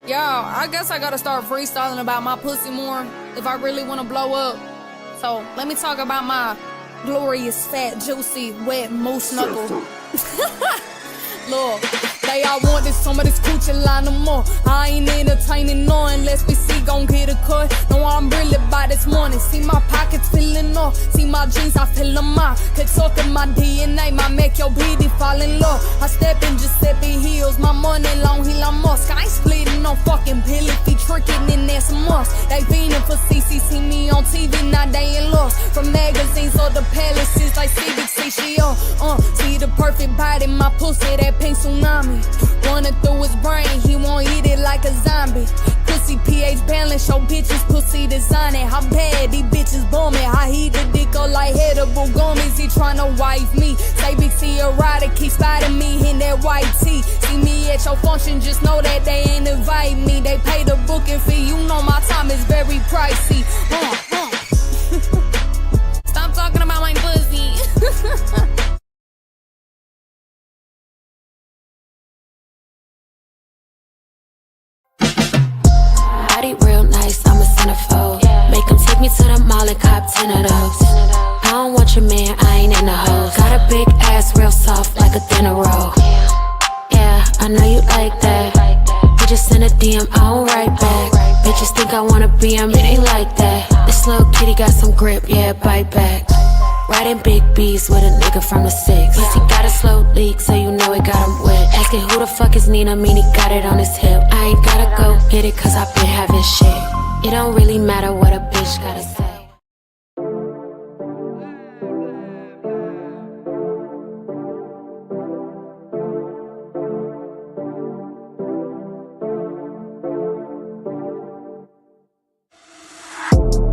Yo, I guess I gotta start freestyling about my pussy more if I really wanna blow up. So let me talk about my glorious, fat, juicy, wet moose knuckle. Look, they all want this, some of this coochie line no more. I ain't entertaining no unless we see gon' get a cut. No, I'm really by this morning. See my pockets filling up, see my jeans, I fill them out. Could talk in my DNA, might make your BD fall in love. I step in Giuseppe heels, my money long, Elon Musk. I ain't splitting no fucking pill if he tricking, then that's a must. They fiending for CC, see me on TV, now they in lost. From magazines or the palaces, like Civic, see she on. See the perfect body, my pussy, that pink tsunami. Running through his brain, he won't eat it like a zombie. Pussy pH balance, show bitches pussy designing. How bad these bitches bombing, how he the dick up like edible gummies. He tryna wife me, say big T erotic, keep spotting me in that white tee. See me at your function, just know that they ain't invite me. They pay the booking fee, you know my time is very pricey. Stop talking about my pussy. Body real nice, I'm a centerfold. Make him take me to the mall and cop 10 of those. I don't want your man, I ain't in the hoes. Got a big ass, real soft like a thinner roll. Yeah, I know you like that. You just send a DM, I don't write back. Bitches think I wanna be him, it ain't like that. This little kitty got some grip, yeah, bite back. Riding big B's with a nigga from the 6. He got a slow leak, so you know it got him wet. Asking who the fuck is Nina, mean he got it on his hip. I ain't gotta go get it, cause I've been having shit. It don't really matter what a bitch gotta say.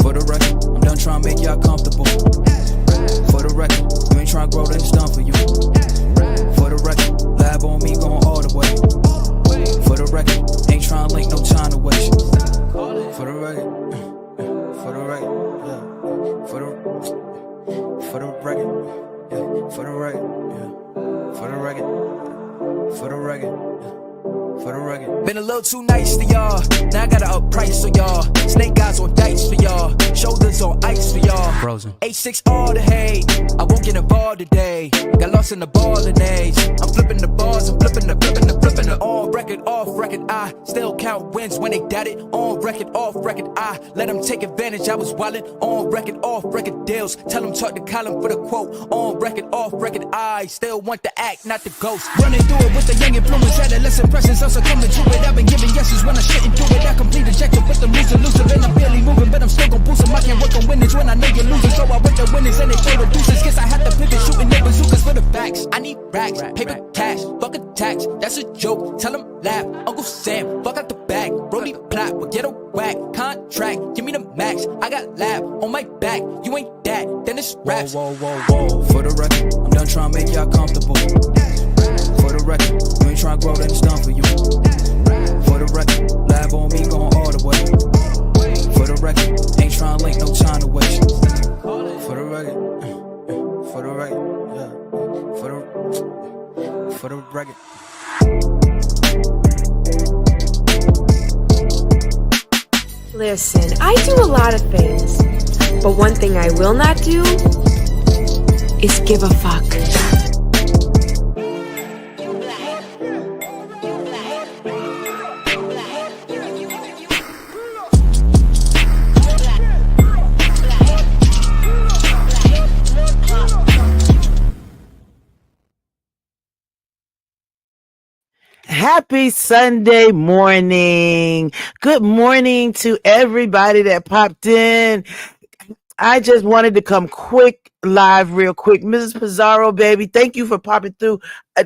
For the record, I'm done trying to make y'all comfortable. For the record, you ain't trying to grow, then it's done for you. For the record, lab on me going all the way. For the record, ain't trying to link, no time to waste. For the record, for the record, yeah. For the record, yeah. For the record, yeah. For the record, for the record, yeah. For the record. Been a little too nice to y'all. Now I gotta up price for y'all. Snake eyes on dice for y'all. Shoulders on ice for y'all. Frozen. H6 all the hate. I won't get involved today. Got lost in the ballin' age. I'm flipping the bars. I'm flipping the. On record, off record. I still count wins when they doubt it. On record, off record. I let them take advantage. I was wildin'. On record, off record deals. Tell them talk to Colin for the quote. On record, off record. I still want the act, not the ghost. Running through it with the young influence. Adolescent presence. I'm succumbing to it. I've been giving yeses when I shouldn't do it. I complete ejected with them elusive. And I'm barely moving, but I'm still gon' boost them. I can't work on winnings when I know you're losing. So I work the winnings and they throw reducers. Guess I have to pivot, shooting their bazookas for the facts. I need racks, paper cash, fuck a tax. That's a joke, tell them laugh. Uncle Sam, fuck out the bag. Brody plot, we'll get a whack. Contract, give me the max. I got lab on my back. You ain't that, then it's raps. Whoa, whoa, whoa, whoa. For the record, I'm done trying to make y'all comfortable. For the record, you ain't trying to grow, then it's done for you. For the record, lab on me going all the way. For the record, ain't trying to link, no time to waste. For the record, for the record, yeah. For the record. Listen, I do a lot of things, but one thing I will not do is give a fuck. Happy Sunday morning. Good morning to everybody that popped in. I just wanted to come live real quick. Mrs. Pizarro, baby, thank you for popping through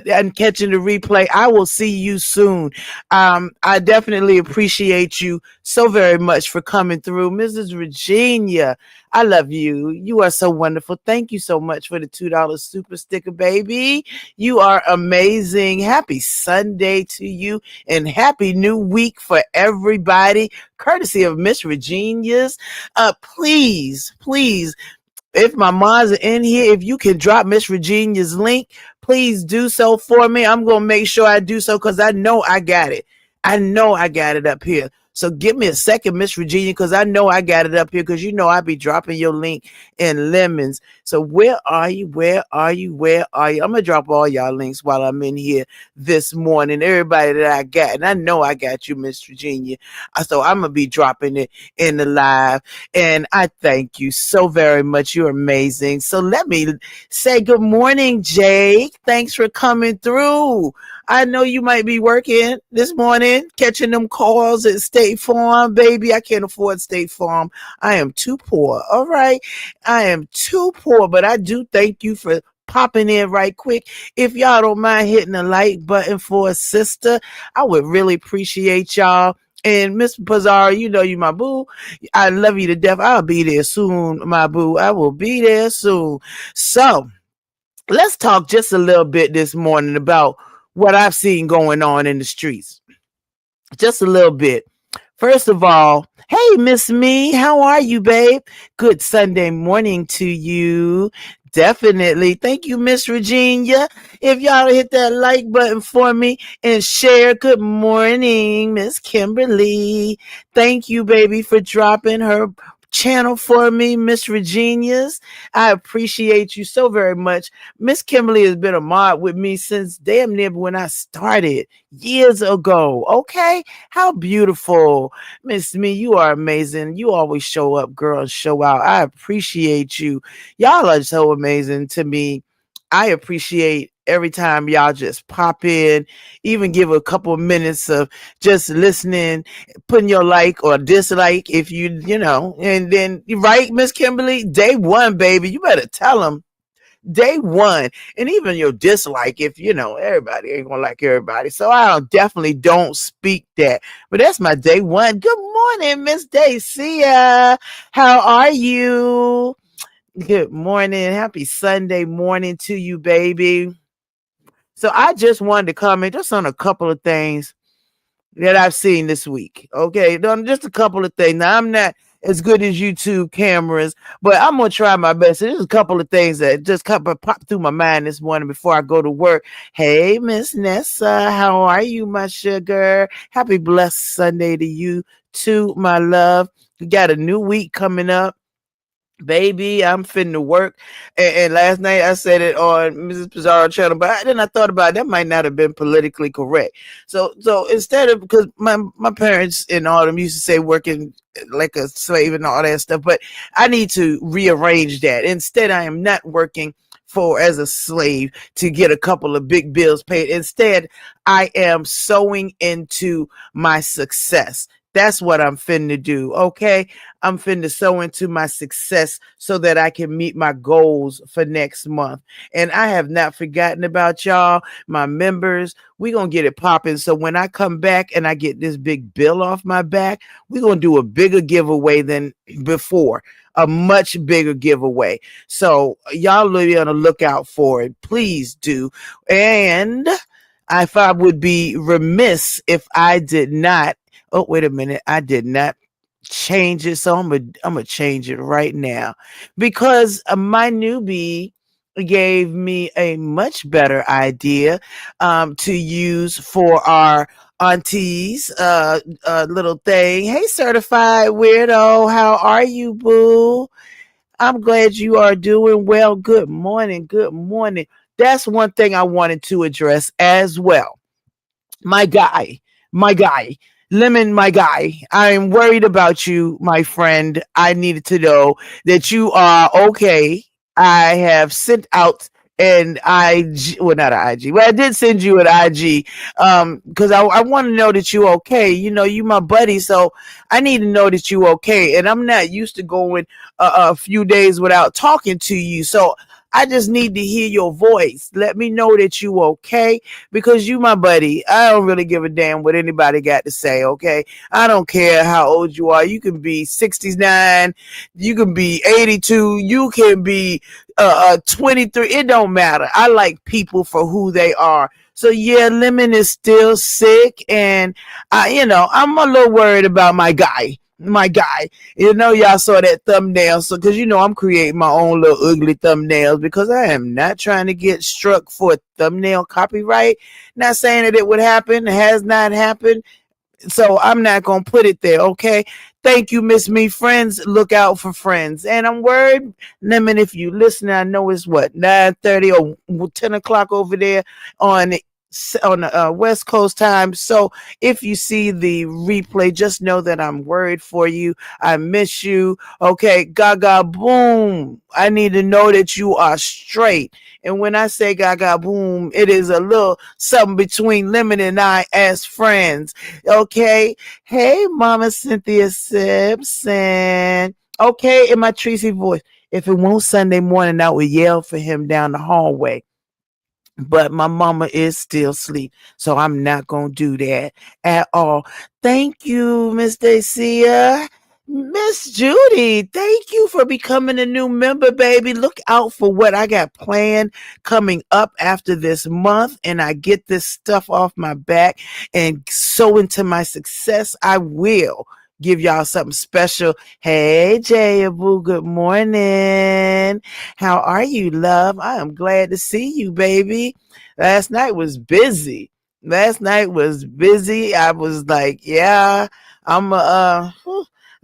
and catching the replay. I will see you soon. I definitely appreciate you so very much for coming through. Mrs. Virginia, I love you. You are so wonderful. Thank you so much for the $2 super sticker, baby. You are amazing. Happy Sunday to you and happy new week for everybody, courtesy of Miss Virginia's. Please, if my moms are in here, if you can drop Miss Virginia's link, please do so for me. I'm going to make sure I do so because I know I got it. I know I got it up here. So give me a second, Miss Virginia, because I know I got it up here because you know I be dropping your link in lemons. So where are you? Where are you? Where are you? I'm going to drop all y'all links while I'm in here this morning. Everybody that I got, and I know I got you, Miss Virginia. So I'm going to be dropping it in the live. And I thank you so very much. You're amazing. So let me say good morning, Jake. Thanks for coming through. I know you might be working this morning, catching them calls at State Farm. Baby, I can't afford State Farm. I am too poor. All right. I am too poor, but I do thank you for popping in right quick. If y'all don't mind hitting the like button for a sister, I would really appreciate y'all. And Mr. Pizarro, you know you my boo. I love you to death. I'll be there soon, my boo. I will be there soon. So let's talk just a little bit this morning about what I've seen going on in the streets. Just a little bit. First of all, hey, Miss Me, how are you, babe? Good Sunday morning to you. Definitely. Thank you, Miss Virginia. If y'all hit that like button for me and share. Good morning, Miss Kimberly. Thank you, baby, for dropping her channel for me, Miss Virginia's. I appreciate you so very much. Miss Kimberly has been a mod with me since damn near when I started years ago. Okay, how beautiful. Miss Me, you are amazing. You always show up, girl, and show out. I appreciate you. Y'all are so amazing to me. I appreciate every time y'all just pop in, even give a couple of minutes of just listening, putting your like or dislike if you know, and then, right, Miss Kimberly, day one, baby, you better tell them day one, and even your dislike if, you know, everybody ain't gonna like everybody. So I definitely don't speak that, but that's my day one. Good morning, Miss Dacia. How are you? Good morning. Happy Sunday morning to you, baby. So I just wanted to comment just on a couple of things that I've seen this week. Okay, just a couple of things. Now, I'm not as good as YouTube cameras, but I'm going to try my best. So there's a couple of things that just popped through my mind this morning before I go to work. Hey, Miss Nessa, how are you, my sugar? Happy blessed Sunday to you too, my love. We got a new week coming up. Baby, I'm finna work. And last night I said it on Mrs. Pizarro channel, but then I thought about it, that might not have been politically correct. So instead of, because my parents and all them used to say working like a slave and all that stuff, but I need to rearrange that. Instead, I am not working as a slave to get a couple of big bills paid. Instead, I am sowing into my success. That's what I'm finna do, okay? I'm finna sow into my success so that I can meet my goals for next month. And I have not forgotten about y'all, my members. We're going to get it popping. So when I come back and I get this big bill off my back, we're going to do a bigger giveaway than before, a much bigger giveaway. So y'all be on the lookout for it. Please do. And if I would be remiss if I did not. Oh, wait a minute. I did not change it. So I'm gonna change it right now because my newbie gave me a much better idea to use for our aunties little thing. Hey, certified weirdo. How are you, boo? I'm glad you are doing well. Good morning. Good morning. That's one thing I wanted to address as well. My guy, Lemon, my guy, I'm worried about you, my friend. I needed to know that you are okay. I have sent out an IG, well, not an IG, but I did send you an IG because I want to know that you're okay. You know, you my buddy, so I need to know that you're okay. And I'm not used to going a few days without talking to you, so I just need to hear your voice. Let me know that you okay, because you my buddy. I don't really give a damn what anybody got to say, okay? I don't care how old you are. You can be 69, you can be 82, you can be 23. It don't matter. I like people for who they are. So yeah, Lemon is still sick, and I'm a little worried about my guy. Y'all saw that thumbnail. So, because I'm creating my own little ugly thumbnails because I am not trying to get struck for thumbnail copyright. Not saying that it would happen. It has not happened. So I'm not gonna put it there, okay? Thank you, Miss Me. Friends, look out for friends. And I'm worried, Lemon, if you listen, I know it's what 9:30 or 10 o'clock over there on on West Coast time. So if you see the replay, just know that I'm worried for you. I miss you. Okay, Gaga boom. I need to know that you are straight. And when I say Gaga boom, it is a little something between Lemon and I as friends. Okay. Hey, Mama Cynthia Simpson. Okay, in my Tracy voice. If it won't Sunday morning, I would yell for him down the hallway. But my mama is still asleep, so I'm not gonna do that at all. Thank you, Miss Dacia. Miss Judy, thank you for becoming a new member, baby. Look out for what I got planned coming up after this month, and I get this stuff off my back and so into my success. I will give y'all something special. Hey, Jay Abu, good morning. How are you, love? I am glad to see you, baby. Last night was busy. I was like, yeah, I'm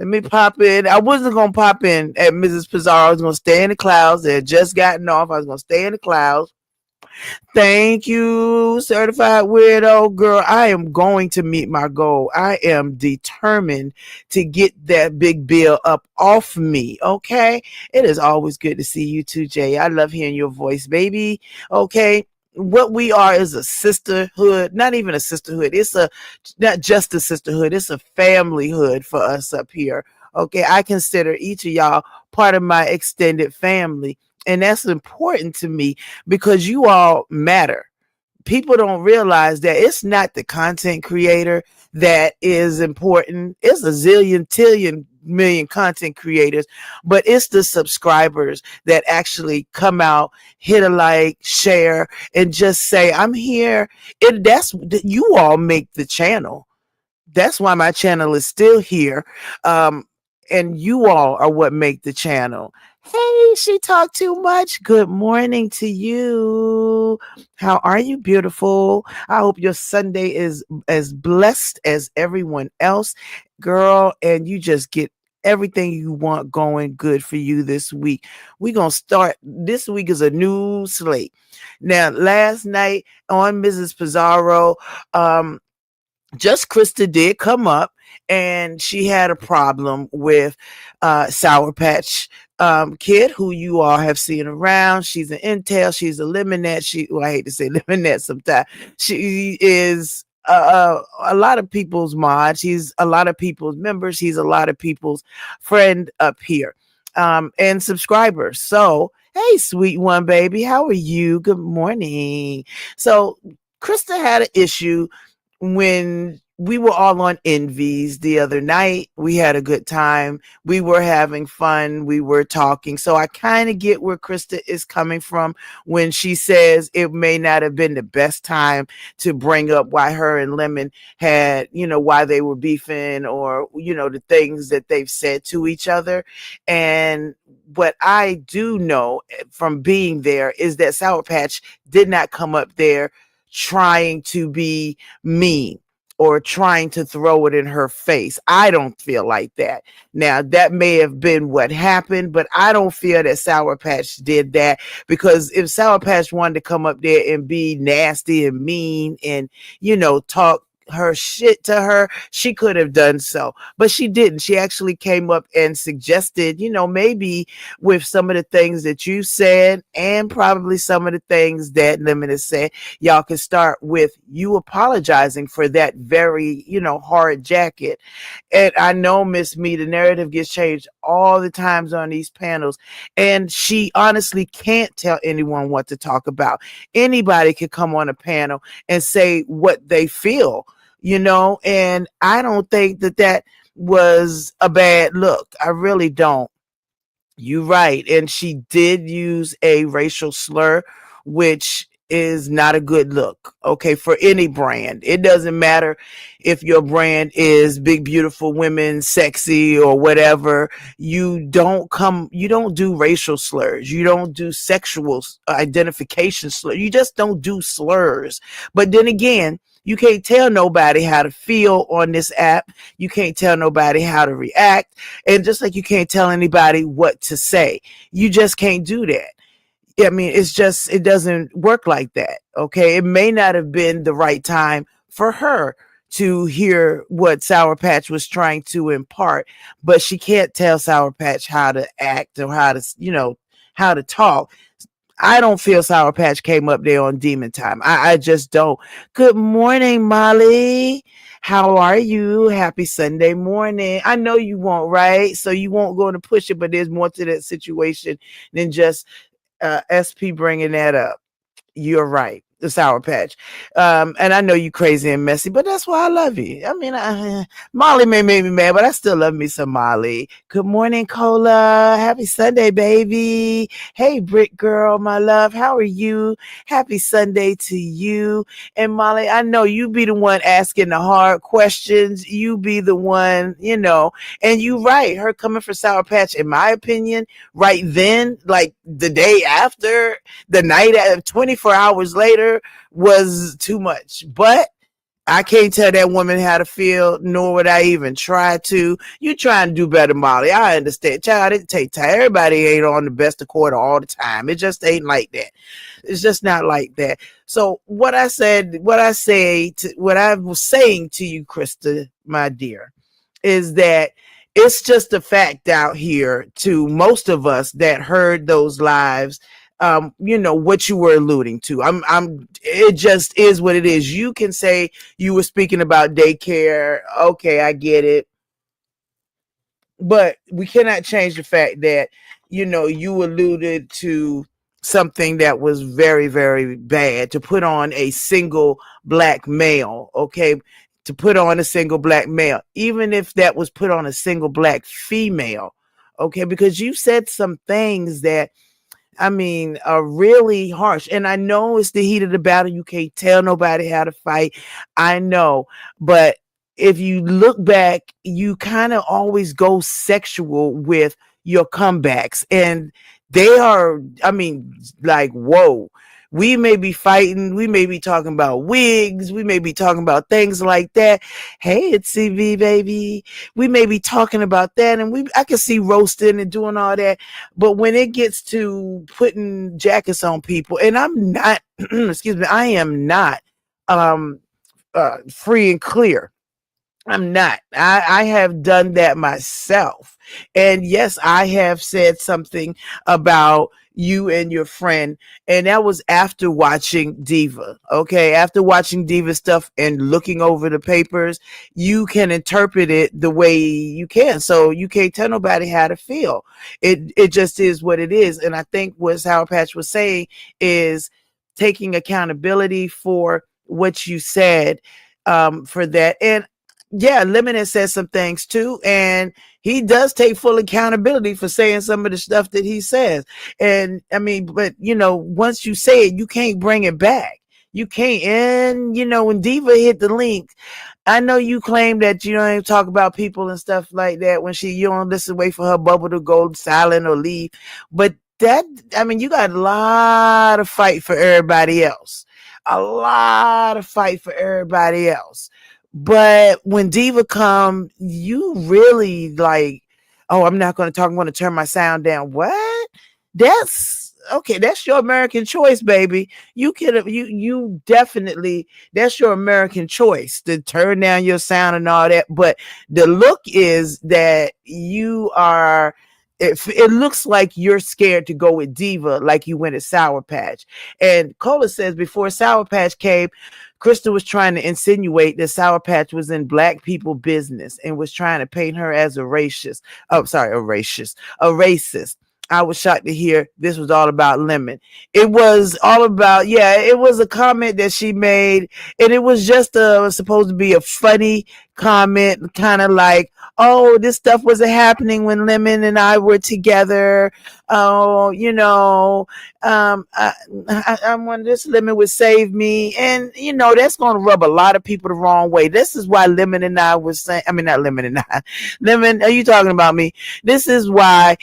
let me pop in. I wasn't gonna pop in at Mrs. Pizarro. I was gonna stay in the clouds. They had just gotten off. I was gonna stay in the clouds. Thank you, certified weirdo girl. I am going to meet my goal. I am determined to get that big bill up off me. Okay. It is always good to see you too, Jay. I love hearing your voice, baby. Okay. What we are is a sisterhood, not even a sisterhood. It's not just a sisterhood. It's a familyhood for us up here. Okay. I consider each of y'all part of my extended family. And that's important to me because you all matter. People don't realize that it's not the content creator that is important. It's a zillion, tillion, million content creators, but it's the subscribers that actually come out, hit a like, share, and just say, I'm here. You all make the channel. That's why my channel is still here. And you all are what make the channel. Hey, she talked too much. Good morning to you. How are you, beautiful? I hope your Sunday is as blessed as everyone else, girl, and you just get everything you want going good for you this week. We're going to start. This week is a new slate. Now, last night on Mrs. Pizarro, just Krista did come up and she had a problem with Sour Patch Kid, who you all have seen around. She's an Intel. She's a Lemonette. I hate to say Lemonette sometimes. She is a lot of people's mod. She's a lot of people's member. She's a lot of people's friend up here and subscriber. So, hey, sweet one, baby. How are you? Good morning. So, Krista had an issue when we were all on Envies the other night. We had a good time. We were having fun. We were talking. So I kind of get where Krista is coming from when she says it may not have been the best time to bring up why her and Lemon had, why they were beefing or, the things that they've said to each other. And what I do know from being there is that Sour Patch did not come up there trying to be mean or trying to throw it in her face. I don't feel like that. Now, that may have been what happened, but I don't feel that Sour Patch did that, because if Sour Patch wanted to come up there and be nasty and mean and, talk her shit to her, she could have done so, but she didn't. She actually came up and suggested, maybe with some of the things that you said and probably some of the things that Lemon has said, y'all can start with you apologizing for that very, hard jacket. And I know, Miss Me, the narrative gets changed all the times on these panels, and she honestly can't tell anyone what to talk about. Anybody could come on a panel and say what they feel, and I don't think that was a bad look. I really don't. You're right. And she did use a racial slur, which is not a good look, okay, for any brand. It doesn't matter if your brand is Big Beautiful Women, Sexy, or whatever. You don't do racial slurs. You don't do sexual identification slurs. You just don't do slurs. But then again, You can't tell nobody how to feel on this app. You can't tell nobody how to react. And just like you can't tell anybody what to say, you just can't do that. I mean, it doesn't work like that. Okay. It may not have been the right time for her to hear what Sour Patch was trying to impart, but she can't tell Sour Patch how to act or how to talk. I don't feel Sour Patch came up there on Demon Time. I just don't. Good morning, Molly. How are you? Happy Sunday morning. I know you won't, right? So you won't go to push it, but there's more to that situation than just SP bringing that up. You're right. The Sour Patch. And I know you crazy and messy, but that's why I love you. I mean, Molly may make me mad, but I still love me some Molly. Good morning, Cola. Happy Sunday, baby. Hey, Brick Girl, my love. How are you? Happy Sunday to you. And Molly, I know you be the one asking the hard questions. You be the one, and you right. Her coming for Sour Patch, in my opinion, right then, like the day after, the night at 24 hours later, was too much. But I can't tell that woman how to feel, nor would I even try to. You try and do better, Molly. I understand. Child, it take time. Everybody ain't on the best accord all the time. It just ain't like that. It's just not like that. So what I was saying to you, Krista, my dear, is that it's just a fact out here to most of us that heard those lives. What you were alluding to. It just is what it is. You can say you were speaking about daycare. Okay, I get it. But we cannot change the fact that, you alluded to something that was very, very bad, to put on a single black male. Okay. To put on a single black male, even if that was put on a single black female. Okay. Because you said some things that, are really harsh. And I know it's the heat of the battle. You can't tell nobody how to fight. I know. But if you look back, you kind of always go sexual with your comebacks. And they are, like, whoa. We may be fighting. We may be talking about wigs. We may be talking about things like that. Hey, it's CV, baby. We may be talking about that, and I can see roasting and doing all that. But when it gets to putting jackets on people, and I'm not, excuse me, I am not free and clear. I'm not. I have done that myself. And yes, I have said something about you and your friend. And that was after watching Diva. Okay. After watching Diva stuff and looking over the papers, you can interpret it the way you can. So you can't tell nobody how to feel. It just is what it is. And I think what Sour Patch was saying is taking accountability for what you said, for that. And yeah, Lemon has said some things too, and he does take full accountability for saying some of the stuff that he says. And but once you say it, you can't bring it back. You can't. And when Diva hit the link, I know you claim that you don't even talk about people and stuff like that when you don't listen, wait for her bubble to go silent or leave. But that, you got a lot of fight for everybody else. A lot of fight for everybody else. But when Diva come, you really like, oh, I'm not going to talk. I'm going to turn my sound down. What? That's okay. That's your American choice, baby. You definitely, that's your American choice to turn down your sound and all that. But the look is that you are, it looks like you're scared to go with Diva like you went at Sour Patch. And Cola says before Sour Patch came, Krista was trying to insinuate that Sour Patch was in black people business and was trying to paint her as a racist. A racist. I was shocked to hear this was all about Lemon. It was all about, it was a comment that she made, and it was just supposed to be a funny comment, kind of like, oh, this stuff wasn't happening when Lemon and I were together. Oh, I wanted this Lemon would save me. And, that's going to rub a lot of people the wrong way. This is why Lemon and I was saying, not Lemon and I. Lemon, are you talking about me? This is why,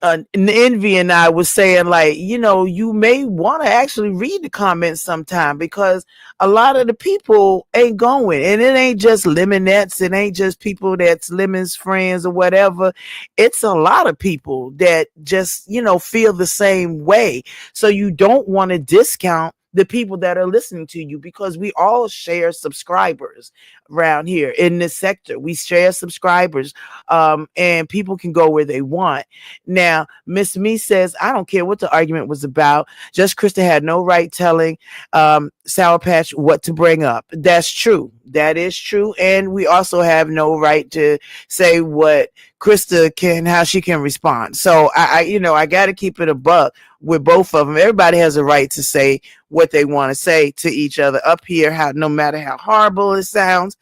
Envy and I was saying, like, you may want to actually read the comments sometime, because a lot of the people ain't going, and it ain't just Lemonettes, it ain't just people that's Lemon's friends or whatever. It's a lot of people that just, feel the same way. So you don't want to discount the people that are listening to you, because we all share subscribers around here in this sector. We share subscribers, and people can go where they want. Now, Miss Me says, I don't care what the argument was about. Just Krista had no right telling Sour Patch what to bring up. That's true. That is true. And we also have no right to say what Krista how she can respond. So I got to keep it a buck with both of them. Everybody has a right to say what they want to say to each other up here, no matter how horrible it sounds,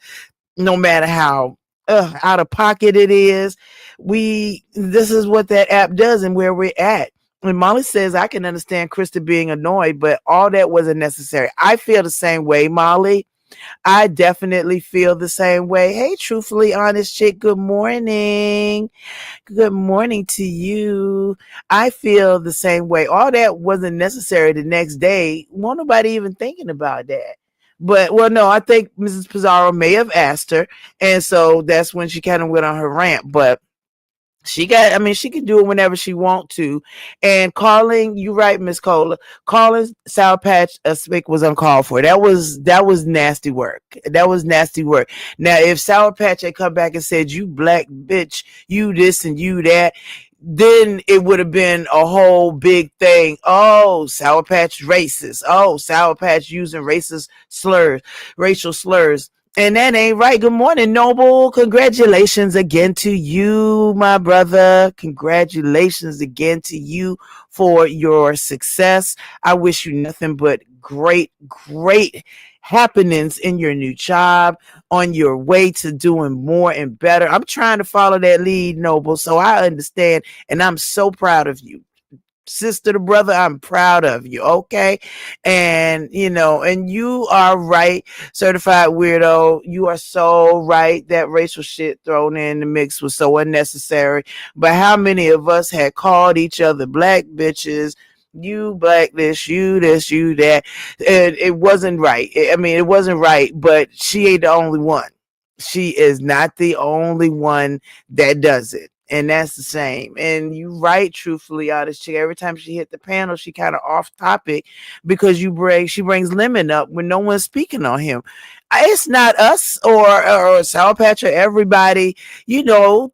no matter how out of pocket it is. This is what that app does and where we're at. And Molly says, I can understand Krista being annoyed, but all that wasn't necessary. I feel the same way, Molly. I definitely feel the same way. Hey, truthfully honest chick, good morning. Good morning to you. I feel the same way. All that wasn't necessary the next day. Won't nobody even thinking about that. But, well, no, I think Mrs. Pizarro may have asked her. And so that's when she kind of went on her rant. But she can do it whenever she want to. And calling, you right, Miss Cola, calling Sour Patch a spick was uncalled for. That was nasty work. That was nasty work. Now, if Sour Patch had come back and said, you black bitch, you this and you that, then it would have been a whole big thing. Oh, Sour Patch racist. Oh, Sour Patch using racial slurs. And that ain't right. Good morning, Noble. Congratulations again to you, my brother. Congratulations again to you for your success. I wish you nothing but great happenings in your new job, on your way to doing more and better. I'm trying to follow that lead, Noble, so I understand, and I'm so proud of you. Sister to brother, I'm proud of you. Okay. And and you are right, certified weirdo. You are so right. That racial shit thrown in the mix was so unnecessary. But how many of us had called each other black bitches, you black this, you that, and it wasn't right. It wasn't right, but she ain't the only one. She is not the only one that does it. And that's the same. And you right, truthfully, honest chick. Every time she hit the panel, she kind of off topic, because she brings Lemon up when no one's speaking on him. It's not us or Sour Patch or everybody,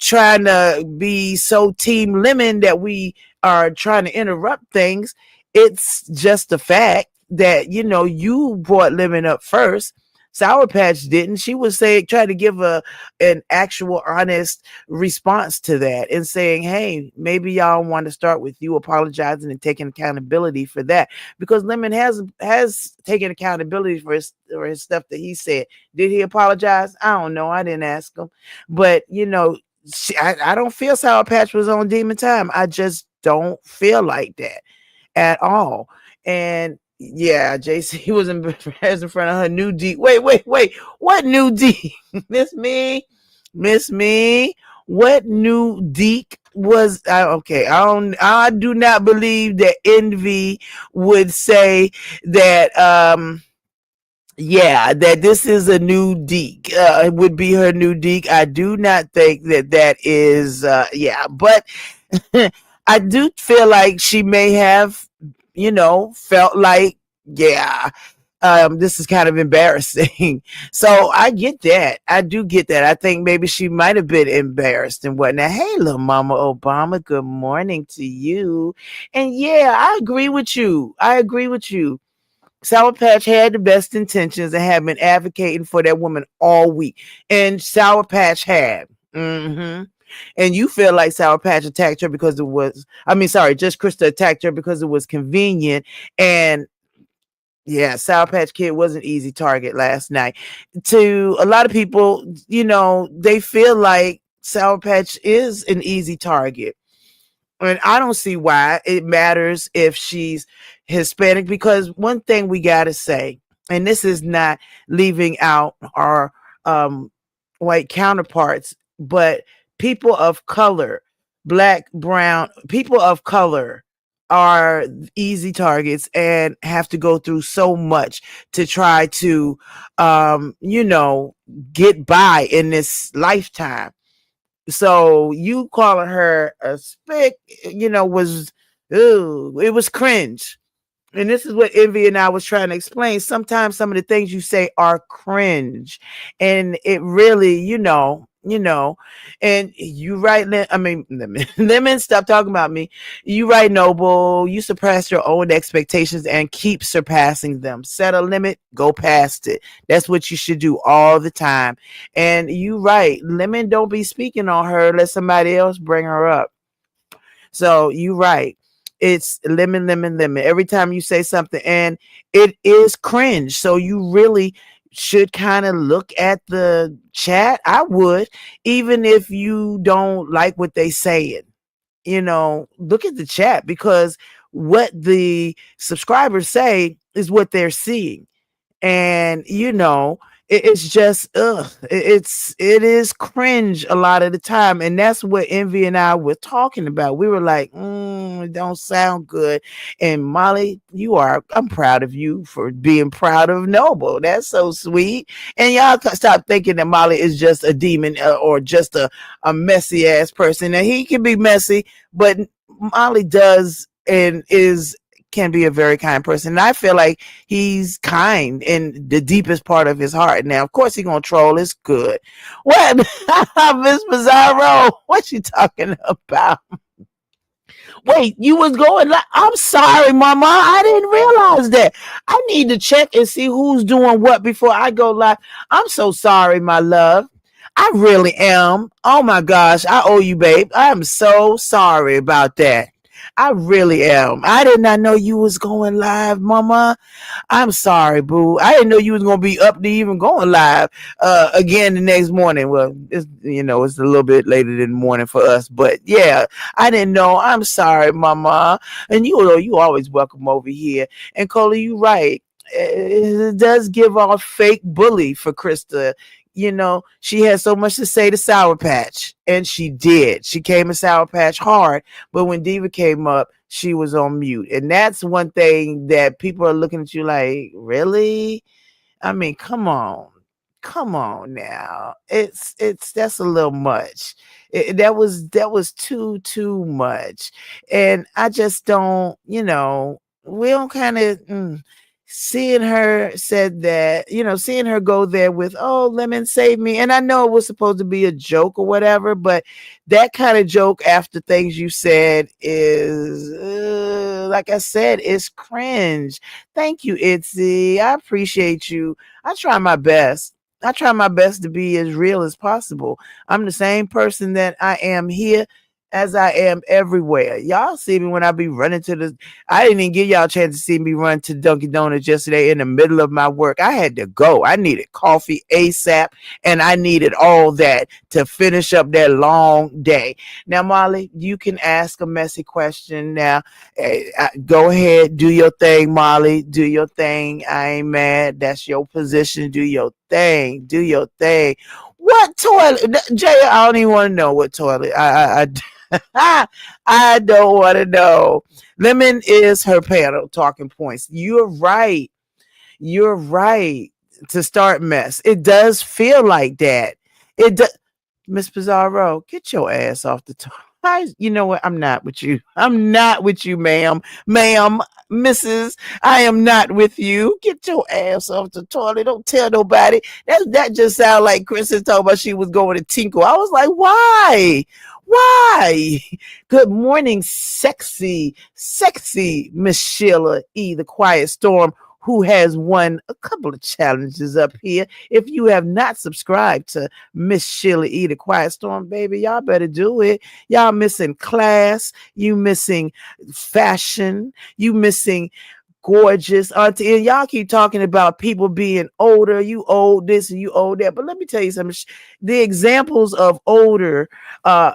trying to be so team Lemon that we are trying to interrupt things. It's just the fact that, you brought Lemon up first. Sour Patch didn't. She was trying to give an actual honest response to that and saying, hey, maybe y'all want to start with you apologizing and taking accountability for that, because Lemon has taken accountability for his stuff that he said. Did he apologize? I don't know. I didn't ask him. But, I don't feel Sour Patch was on demon time. I just don't feel like that at all. And yeah, JC was embarrassed in front of her new D. Wait. What new D? Miss Me. What new Deke was? Okay, I do not believe that Envy would say that. That this is a new Deke. It would be her new Deke. I do not think that is. But I do feel like she may have, felt like, this is kind of embarrassing. So I get that. I do get that. I think maybe she might have been embarrassed and whatnot. Hey, little Mama Obama, good morning to you. And I agree with you. Sour Patch had the best intentions and had been advocating for that woman all week. And Sour Patch had. And you feel like Sour Patch attacked her because just Krista attacked her because it was convenient. And Sour Patch Kid was an easy target last night. To a lot of people, they feel like Sour Patch is an easy target. And I don't see why it matters if she's Hispanic, because one thing we got to say, and this is not leaving out our white counterparts, but people of color black, brown, people of color are easy targets and have to go through so much to try to, you know, get by in this lifetime. So you calling her a spick, you know, was, ooh, it was cringe. And this is what Envy and I was trying to explain. Sometimes some of the things you say are cringe, and it really, and you right. I mean, Lemon, stop talking about me. You right, Noble. You surpass your own expectations and keep surpassing them. Set a limit, go past it. That's what you should do all the time. And you right, Lemon. Don't be speaking on her. Let somebody else bring her up. So you right. It's lemon, lemon, lemon. Every time you say something, and it is cringe. So you really should kind of look at the chat. I would, even if you don't like what they saying, look at the chat, because what the subscribers say is what they're seeing. And it's just it is cringe a lot of the time, and that's what Envy and I were talking about. We were like, it don't sound good. And Molly, I'm proud of you for being proud of Noble. That's so sweet. And y'all stop thinking that Molly is just a demon, or just a messy ass person. And he can be messy, but Molly does and can be a very kind person. And I feel like he's kind in the deepest part of his heart. Now, of course, he's going to troll. It's good. What? Miss Bizarro, what you talking about? Wait, you was going live? I'm sorry, Mama. I didn't realize that. I need to check and see who's doing what before I go live. I'm so sorry, my love. I really am. Oh, my gosh. I owe you, babe. I am so sorry about that. I really am. I did not know you was going live, Mama. I'm sorry, boo. I didn't know you was gonna be up to even going live again the next morning. Well, it's a little bit later in the morning for us, but yeah, I didn't know. I'm sorry, Mama. And you always welcome over here. And Coley, you right. It does give off fake bully for Krista. She had so much to say to Sour Patch, and she did. She came to Sour Patch hard, but when Diva came up, she was on mute. And that's one thing that people are looking at you like, really? I mean, come on now. That's a little much. That was too much. And I just don't, we don't kind of, seeing her go there with, oh, Lemon save me. And I know it was supposed to be a joke or whatever, but that kind of joke after things you said is, like I said, it's cringe. Thank you, Itzy. I appreciate you. I try my best to be as real as possible. I'm the same person that I am here as I am everywhere. Y'all see me when I be running I didn't even give y'all a chance to see me run to Dunkin' Donuts yesterday in the middle of my work. I had to go. I needed coffee ASAP, and I needed all that to finish up that long day. Now, Molly, you can ask a messy question now. Go ahead, do your thing, Molly. Do your thing. I ain't mad. That's your position. Do your thing. Do your thing. What toilet? Jay, I don't even want to know what toilet. I don't want to know. Lemon is her panel talking points. You're right to start mess. It does feel like that. It does. Miss Bizarro, get your ass off the top. You know what? I'm not with you. I'm not with you, ma'am. Ma'am, Mrs. I am not with you. Get your ass off the toilet. Don't tell nobody. That just sounded like Kristen talking about she was going to tinkle. I was like, why? Why? Good morning, sexy Miss Sheila E., the Quiet Storm, who has won a couple of challenges up here. If you have not subscribed to Miss Sheila E., the Quiet Storm, baby, y'all better do it. Y'all missing class. You missing fashion. You missing gorgeous auntie. And y'all keep talking about people being older. You old this and you old that. But let me tell you something. The examples of older,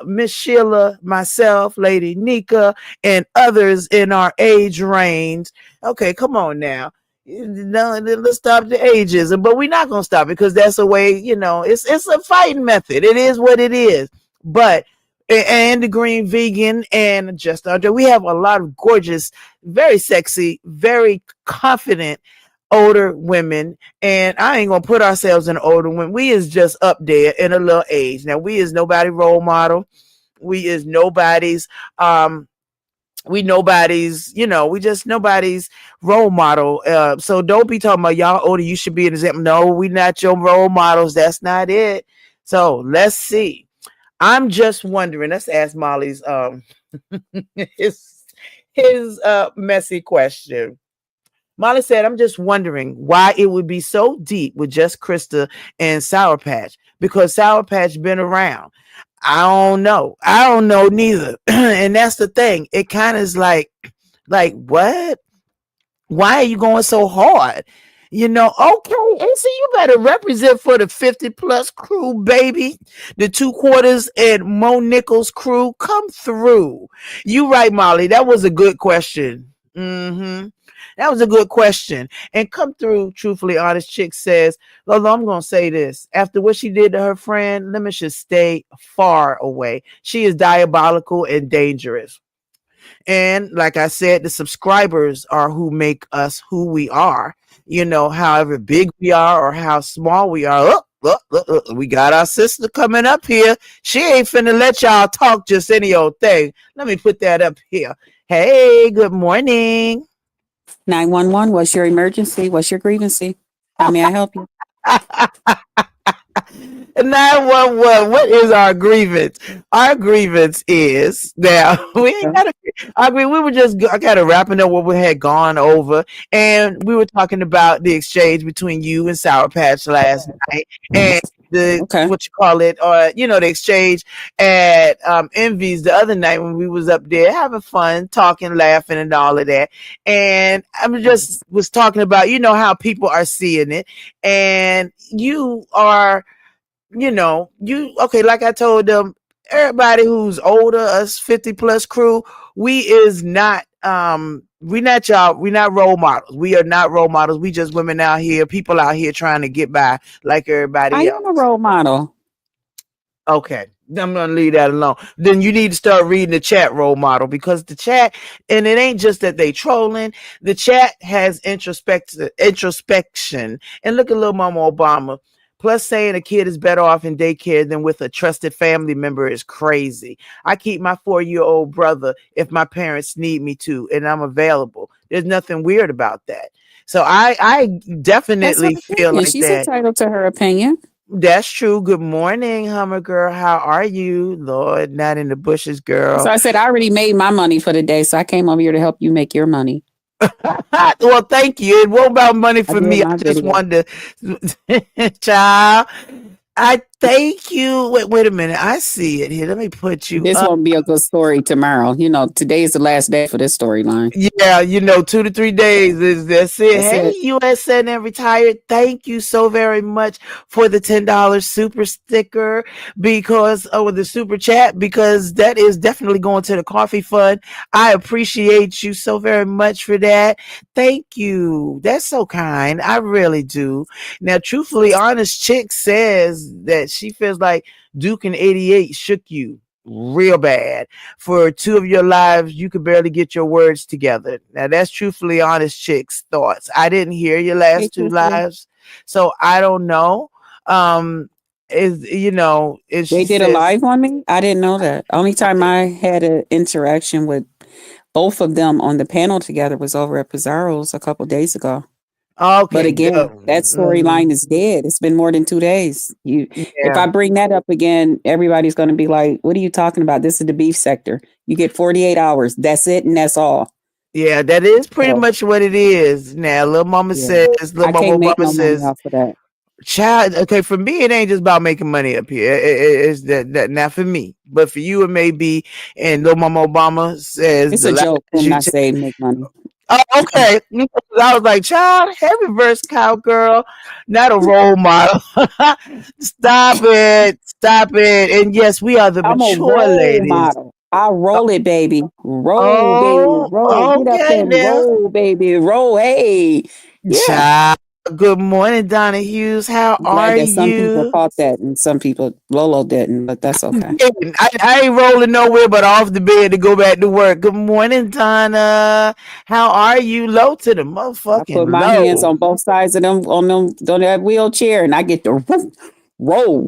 Miss Sheila, myself, Lady Nika, and others in our age range. Okay, come on now. No, let's stop the ageism, but we're not gonna stop it because that's a way, it's a fighting method. It is what it is. But and the green vegan and just under. We have a lot of gorgeous, very sexy, very confident older women, and I ain't gonna put ourselves in older women. We is just up there in a little age. Now we is nobody role model. We is nobody's we nobody's, we just nobody's role model. So don't be talking about y'all older, you should be an example. No, we not your role models. That's not it. So let's see. I'm just wondering. Let's ask Molly's his messy question. Molly said, I'm just wondering why it would be so deep with just Krista and Sour Patch, because Sour Patch been around. I don't know. I don't know neither. And that's the thing. It kind of is like what? Why are you going so hard? Okay, and see, you better represent for the 50 plus crew, baby. The 2/4 and Mo Nichols crew, come through. You right, Molly. That was a good question. That was a good question. And come through, truthfully honest chick says, Lola, I'm going to say this. After what she did to her friend, Lemon should stay far away. She is diabolical and dangerous. And like I said, the subscribers are who make us who we are. However big we are or how small we are. Look, we got our sister coming up here. She ain't finna let y'all talk just any old thing. Let me put that up here. Hey, good morning. 911, what's your emergency? What's your grievancy? How may I help you? 911, what is our grievance? Our grievance is now we ain't gotta agree. We were just kind of wrapping up what we had gone over, and we were talking about the exchange between you and Sour Patch last night, and the what you call it, or the exchange at Envy's the other night when we was up there having fun, talking, laughing, and all of that. And I just was talking about how people are seeing it, and you are. Like I told them, everybody who's older, us 50 plus crew, we not y'all, we not role models. We are not role models. We just women out here, people out here trying to get by like everybody else. I am a role model. Okay. I'm going to leave that alone. Then you need to start reading the chat, role model, because the chat, and it ain't just that they trolling. The chat has introspection. And look at little Mama Obama. Plus, saying a kid is better off in daycare than with a trusted family member is crazy. I keep my 4-year-old brother if my parents need me to, and I'm available. There's nothing weird about that. So I definitely feel like she's that. entitled to her opinion. That's true. Good morning, Hummer girl. How are you? Lord, not in the bushes, girl. So I said I already made my money for the day, so I came over here to help you make your money. Well, thank you. It wasn't about money for me. I just wanted to, child. I thank you. Wait a minute. I see it here. Let me put you. This won't be a good story tomorrow. Today is the last day for this storyline. Yeah, 2 to 3 days. That's it. Hey, USN and retired. Thank you so very much for the $10 super sticker the super chat, because that is definitely going to the coffee fund. I appreciate you so very much for that. Thank you. That's so kind. I really do. Now, truthfully honest chick says that she feels like Duke and 88 shook you real bad. For 2 of your lives, you could barely get your words together. Now, that's truthfully honest chick's thoughts. I didn't hear your last 2 lives, so I don't know. They did a live on me? I didn't know that. Only time I had an interaction with both of them on the panel together was over at Pizarro's a couple days ago. Okay, but again, that storyline is dead. It's been more than 2 days. If I bring that up again, everybody's going to be like, what are you talking about? This is the beef sector. You get 48 hours. That's it. And that's all. Yeah, that is pretty much what it is. Now, Little Mama says, Little Mama Obama says, child, okay, for me, it ain't just about making money up here. It's that not for me, but for you, it may be. And Little Mama Obama says, it's a joke when I say make money. Oh, okay. I was like, child, heavy verse cowgirl, not a role model. Stop it. And yes, we are the mature ladies. Model. I'll roll it, baby. Roll, baby. Roll. Okay, get up and roll, baby. Roll. Hey. Yeah. Child, Good morning, Donna Hughes. How I'm glad are that some people you? caught that and some people, Lolo didn't, but that's okay. I ain't rolling nowhere but off the bed to go back to work. Good morning, Donna. How are you? Low to the I put motherfucking my hands low. on both sides of them on that wheelchair, and I get to roll.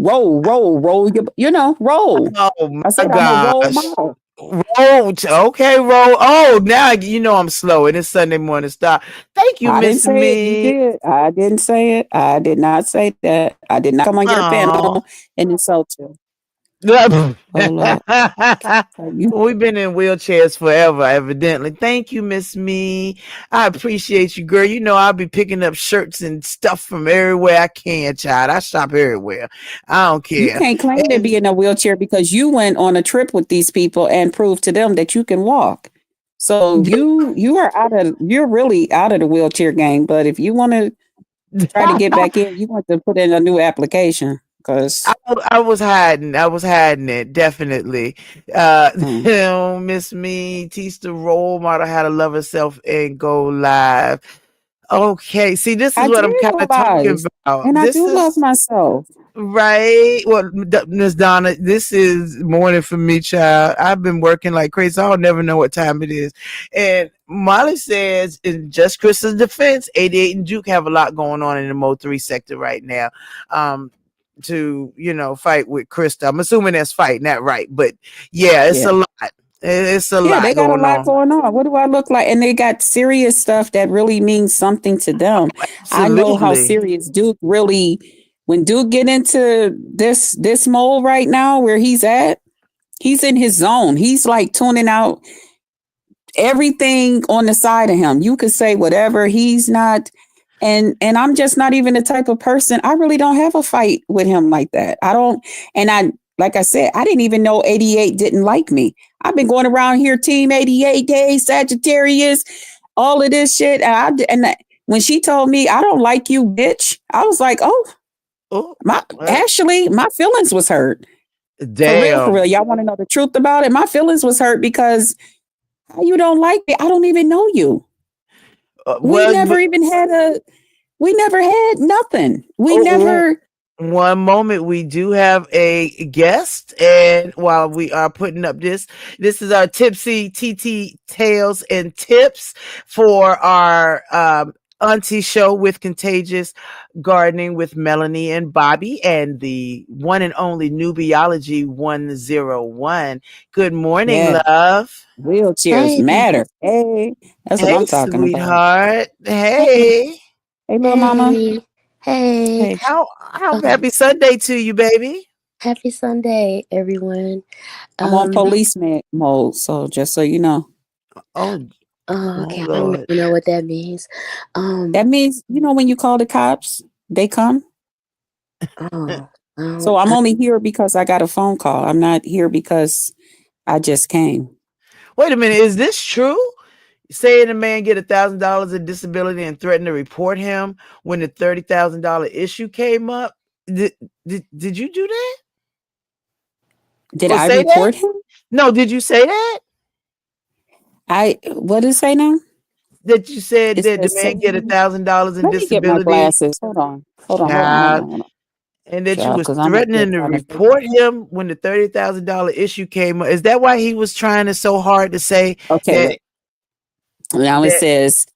Oh I my said I'm a role gosh. model. Roll. Okay, roll. Oh, now you know I'm slow and it's Sunday morning stop. Thank you, I didn't Miss say it. You Me. did. I didn't say it. I did not say that. I did not come on your Oh. panel and insult you. Oh Lord. You We've been in wheelchairs forever, evidently. Thank you, Miss Me. I appreciate you, girl. You know I'll be picking up shirts and stuff from everywhere I can, child. I shop everywhere. I don't you care. can't claim to be in a wheelchair because you went on a trip with these people and proved to them that you can walk. So you're really out of the wheelchair game. But if you want to try to get back in, you want to put in a new application because I was hiding. I was hiding it, definitely. Miss Me, teach the role model how to love herself and go live. Okay, see, this is I what did I'm kind of talking realize, about. and I This do love is myself. right. Well, Miss Donna, this is morning for me, child. I've been working like crazy. I'll never know what time it is. And Molly says, in just Krista's defense, 88 and Duke have a lot going on in the Mo 3 sector right now. To fight with Krista. I'm assuming that's fight, not right, but yeah, it's Yeah. a lot. It's a Yeah, lot they got a going lot on. going on. What do I look like? And they got serious stuff that really means something to them. I know how Absolutely. serious Duke really. When Duke get into this mode right now, where he's at, he's in his zone. He's like tuning out everything on the side of him. You could say whatever. He's not. And I'm just not even the type of person. I really don't have a fight with him like that. I don't. And I, like I said, I didn't even know 88 didn't like me. I've been going around here, Team 88 Days, Sagittarius, all of this shit. When she told me I don't like you, bitch, I was like, oh, my feelings was hurt. Damn. For real. Y'all want to know the truth about it? My feelings was hurt because you don't like me. I don't even know you. We never had nothing. One moment, we do have a guest, and while we are putting up this is our Tipsy TT Tales and Tips for our auntie show with Contagious Gardening with Melanie and Bobby and the one and only Nubiology 101. Good morning, love. Wheelchairs matter. Hey, that's what I'm talking sweetheart. about. Hey. Hey, little mama. Hey. How happy Sunday to you, baby. Happy Sunday, everyone. I'm on policeman mode, so just so you know. Okay. I don't even know what that means. That means, when you call the cops, they come. So I'm only here because I got a phone call. I'm not here because I just came. Wait a minute. Is this true? Saying a man get $1,000 in disability and threatened to report him when the $30,000 issue came up. Did you do that? Did I report him? No. Did you say that? What did it say now? That you said that the man get $1,000 in disability. Let me get my glasses. Hold on. And that you was threatening to report him when the $30,000 issue came up. Is that why he was trying so hard to say? Okay. Now it says,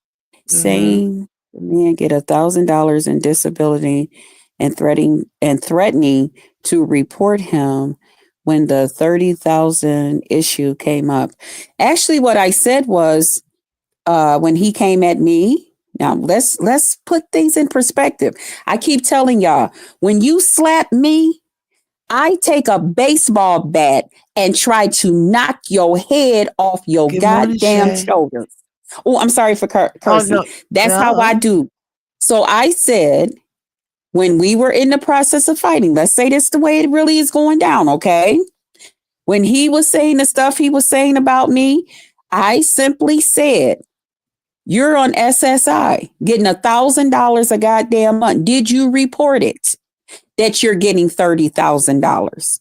saying the man get $1,000 in disability and threatening to report him when the 30,000 issue came up. Actually, what I said was, when he came at me. Now let's put things in perspective. I keep telling y'all, when you slap me, I take a baseball bat and try to knock your head off your goddamn shoulders. Oh, I'm sorry for cursing. Oh, no. That's how I do. So I said, when we were in the process of fighting, let's say this the way it really is going down, okay? When he was saying the stuff he was saying about me, I simply said, you're on SSI getting $1,000 a goddamn month. Did you report it that you're getting $30,000?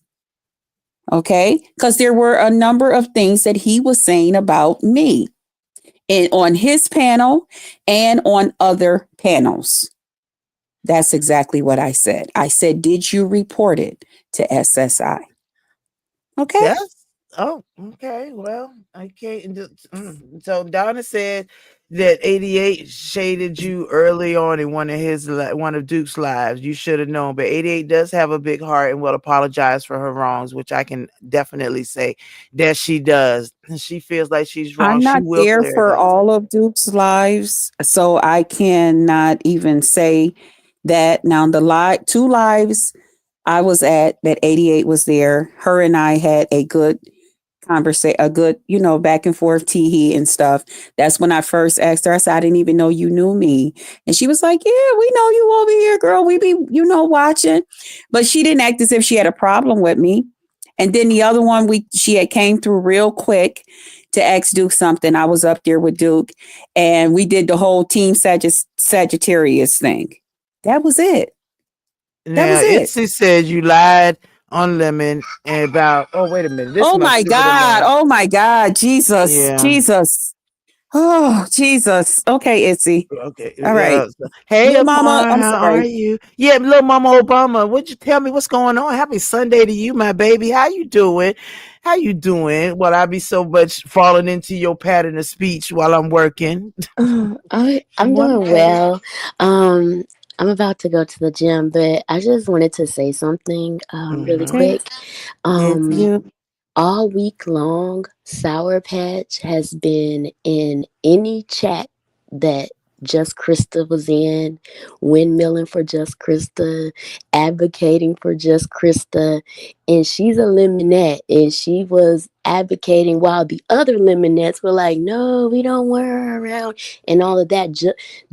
Okay, because there were a number of things that he was saying about me and on his panel and on other panels. That's exactly what I said. I said, did you report it to SSI? Okay. Yes. Oh, okay. Well, okay. So Donna said that 88 shaded you early on in one of Duke's lives. You should have known, but 88 does have a big heart and will apologize for her wrongs, which I can definitely say that she does. She feels like she's wrong. I'm She not will there clear it for up. all of Duke's lives, so I cannot even say that. Now, the two lives I was at that 88 was there. Her and I had a good conversation, a good, back and forth tee and stuff. That's when I first asked her. I said, I didn't even know you knew me. And she was like, yeah, we know you over here, girl. We be, watching. But she didn't act as if she had a problem with me. And then the other one, she had came through real quick to ask Duke something. I was up there with Duke and we did the whole team Sagittarius thing. That was it. Now, Itzy said you lied on Lemon and about, oh, wait a minute. Oh my God. Jesus. Yeah. Jesus. Oh, Jesus. Okay, Itzy. Okay. All right. Hey, Little Mama, I'm how sorry. are you? Yeah, little Mama Obama. Would you tell me what's going on? Happy Sunday to you, my baby. How you doing? Well, I be so much falling into your pattern of speech while I'm working. I'm doing well. I'm about to go to the gym, but I just wanted to say something really quick. All week long, Sour Patch has been in any chat that Just Krista was in, windmilling for Just Krista, advocating for Just Krista, and she's a Lemonette, and she was advocating while the other Lemonettes were like, no, we don't want her around, and all of that.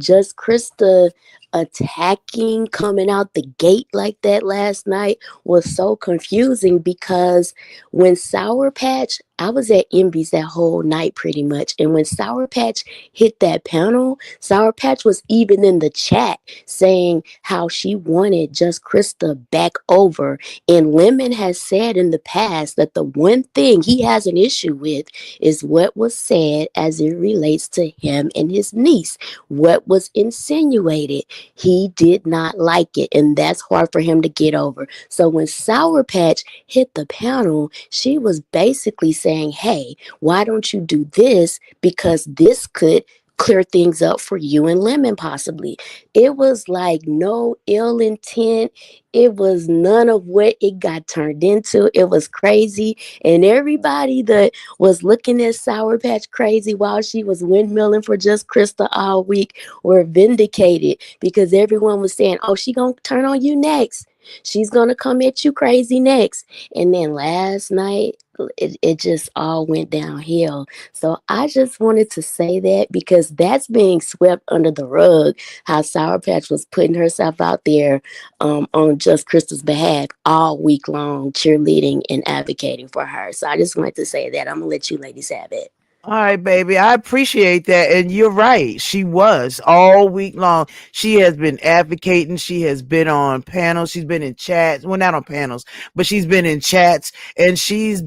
Just Krista attacking, coming out the gate like that last night was so confusing because when Sour Patch, I was at Envy's that whole night pretty much, and when Sour Patch hit that panel, Sour Patch was even in the chat saying how she wanted Just Krista back over, and Lemon has said in the past that the one thing he has an issue with is what was said as it relates to him and his niece, what was insinuated. He did not like it, and that's hard for him to get over. So when Sour Patch hit the panel, she was basically saying, hey, why don't you do this? Because this could clear things up for you and Lemon possibly. It was like no ill intent. It was none of what it got turned into. It was crazy. And everybody that was looking at Sour Patch crazy while she was windmilling for Just Krista all week were vindicated because everyone was saying, oh, she gonna turn on you next. She's gonna come at you crazy next. And then last night, it just all went downhill. So I just wanted to say that because that's being swept under the rug, how Sour Patch was putting herself out there on Just Krista's behalf all week long, cheerleading and advocating for her. So I just wanted to say that. I'm going to let you ladies have it. All right, baby. I appreciate that. And you're right. She was all week long. She has been advocating. She has been on panels. She's been in chats. Well, not on panels, but she's been in chats and she has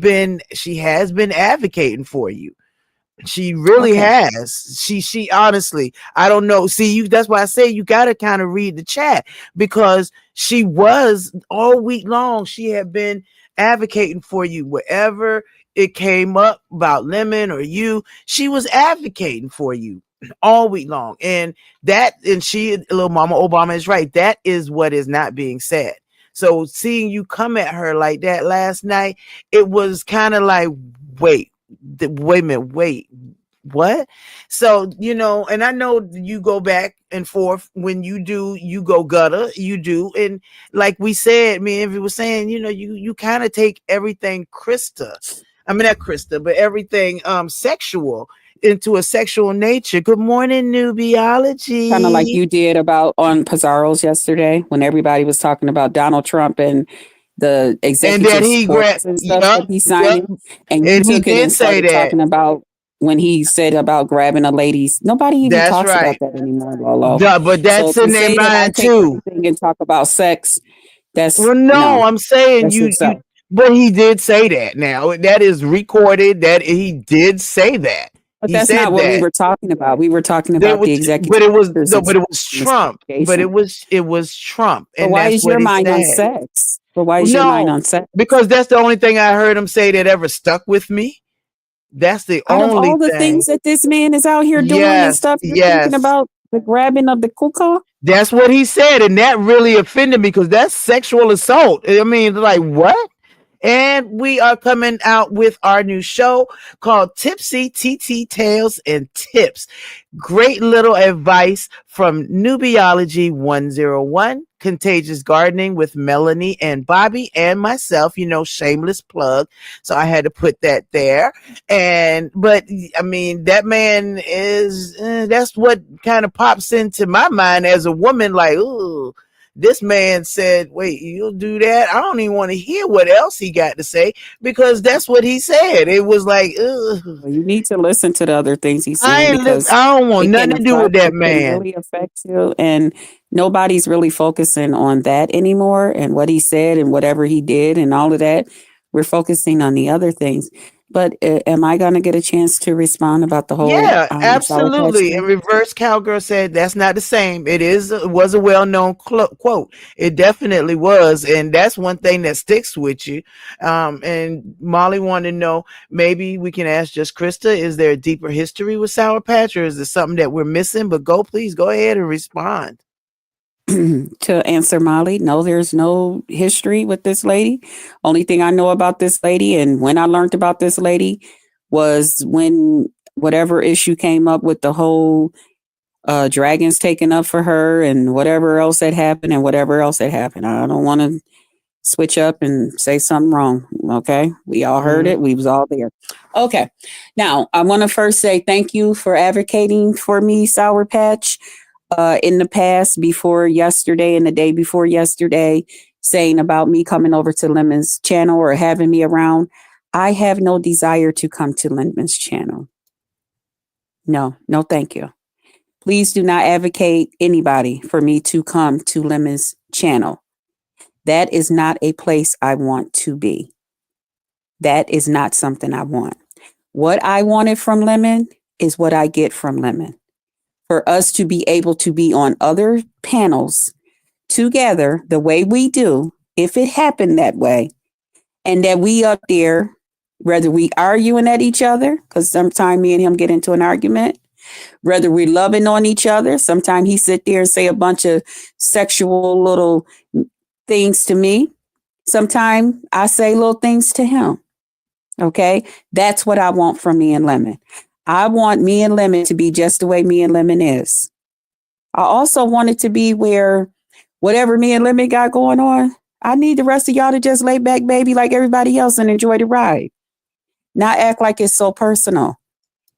been advocating for you. She really has. She honestly, I don't know. See, that's why I say you got to kind of read the chat because she was all week long. She had been advocating for you wherever it came up about Lemon or you. She was advocating for you all week long. And she, little Mama Obama is right. That is what is not being said. So seeing you come at her like that last night, it was kind of like, wait a minute, what? So, and I know you go back and forth when you go gutter, you do. And like we said, me and Envy was saying, you kind of take everything not Krista, but everything sexual into a sexual nature. Good morning, Nubiology. Kind of like you did on Pizarro's yesterday when everybody was talking about Donald Trump and the executive and stuff that he signed. And you took it and started talking about when he said about grabbing a lady's. Nobody even talks about that anymore, Lolo. But that's in their mind too. And talk about sex. I'm saying you. But he did say that. Now that is recorded. That he did say that. But He that's said not what we that. were talking about. We were talking There about was, the executive but it was order's no, but it was Trump. But investigation. it was Trump, But and why that's is what your he mind on said. sex? But why is your mind No, on sex? because that's the only thing I heard him say that ever stuck with me. That's the Out of only all the thing. things that this man is out here doing and Yes, stuff, you're thinking yes. about the grabbing of the kuka? That's what he said, and that really offended me because that's sexual assault. I mean, like what? And we are coming out with our new show called Tipsy TT Tales and Tips. Great little advice from Nubiology 101, Contagious Gardening with Melanie and Bobby and myself, shameless plug. So I had to put that there. But I mean, that man is, that's what kind of pops into my mind as a woman, like, ooh. This man said, wait, you'll do that? I don't even want to hear what else he got to say because that's what he said. It was like, ugh. Well, you need to listen to the other things he's saying because I don't want nothing to do with that man. It can really affect you, and nobody's really focusing on that anymore and what he said and whatever he did and all of that. We're focusing on the other things. But am I going to get a chance to respond about the whole? Yeah, Sour Patch absolutely. thing? And Reverse Cowgirl said that's not the same. It was a well-known quote. It definitely was, and that's one thing that sticks with you. And Molly wanted to know, maybe we can ask just Krista, is there a deeper history with Sour Patch, or is it something that we're missing? But please go ahead and respond. To answer Molly, no, there's no history with this lady. Only thing I know about this lady and when I learned about this lady was when whatever issue came up with the whole dragons taken up for her and whatever else had happened. I don't want to switch up and say something wrong. Okay. We all heard it. We was all there. Okay. Now I want to first say thank you for advocating for me, Sour Patch. In the past, before yesterday and the day before yesterday, saying about me coming over to Lemon's channel or having me around. I have no desire to come to Lemon's channel. No, thank you. Please do not advocate anybody for me to come to Lemon's channel. That is not a place I want to be. That is not something I want. What I wanted from Lemon is what I get from Lemon. For us to be able to be on other panels together the way we do, if it happened that way, and that we up there, whether we arguing at each other, because sometimes me and him get into an argument, whether we loving on each other, sometimes he sit there and say a bunch of sexual little things to me. Sometimes I say little things to him. Okay, that's what I want from me and Lemon. I want me and Lemon to be just the way me and Lemon is. I also want it to be where whatever me and Lemon got going on, I need the rest of y'all to just lay back, baby, like everybody else and enjoy the ride. Not act like it's so personal.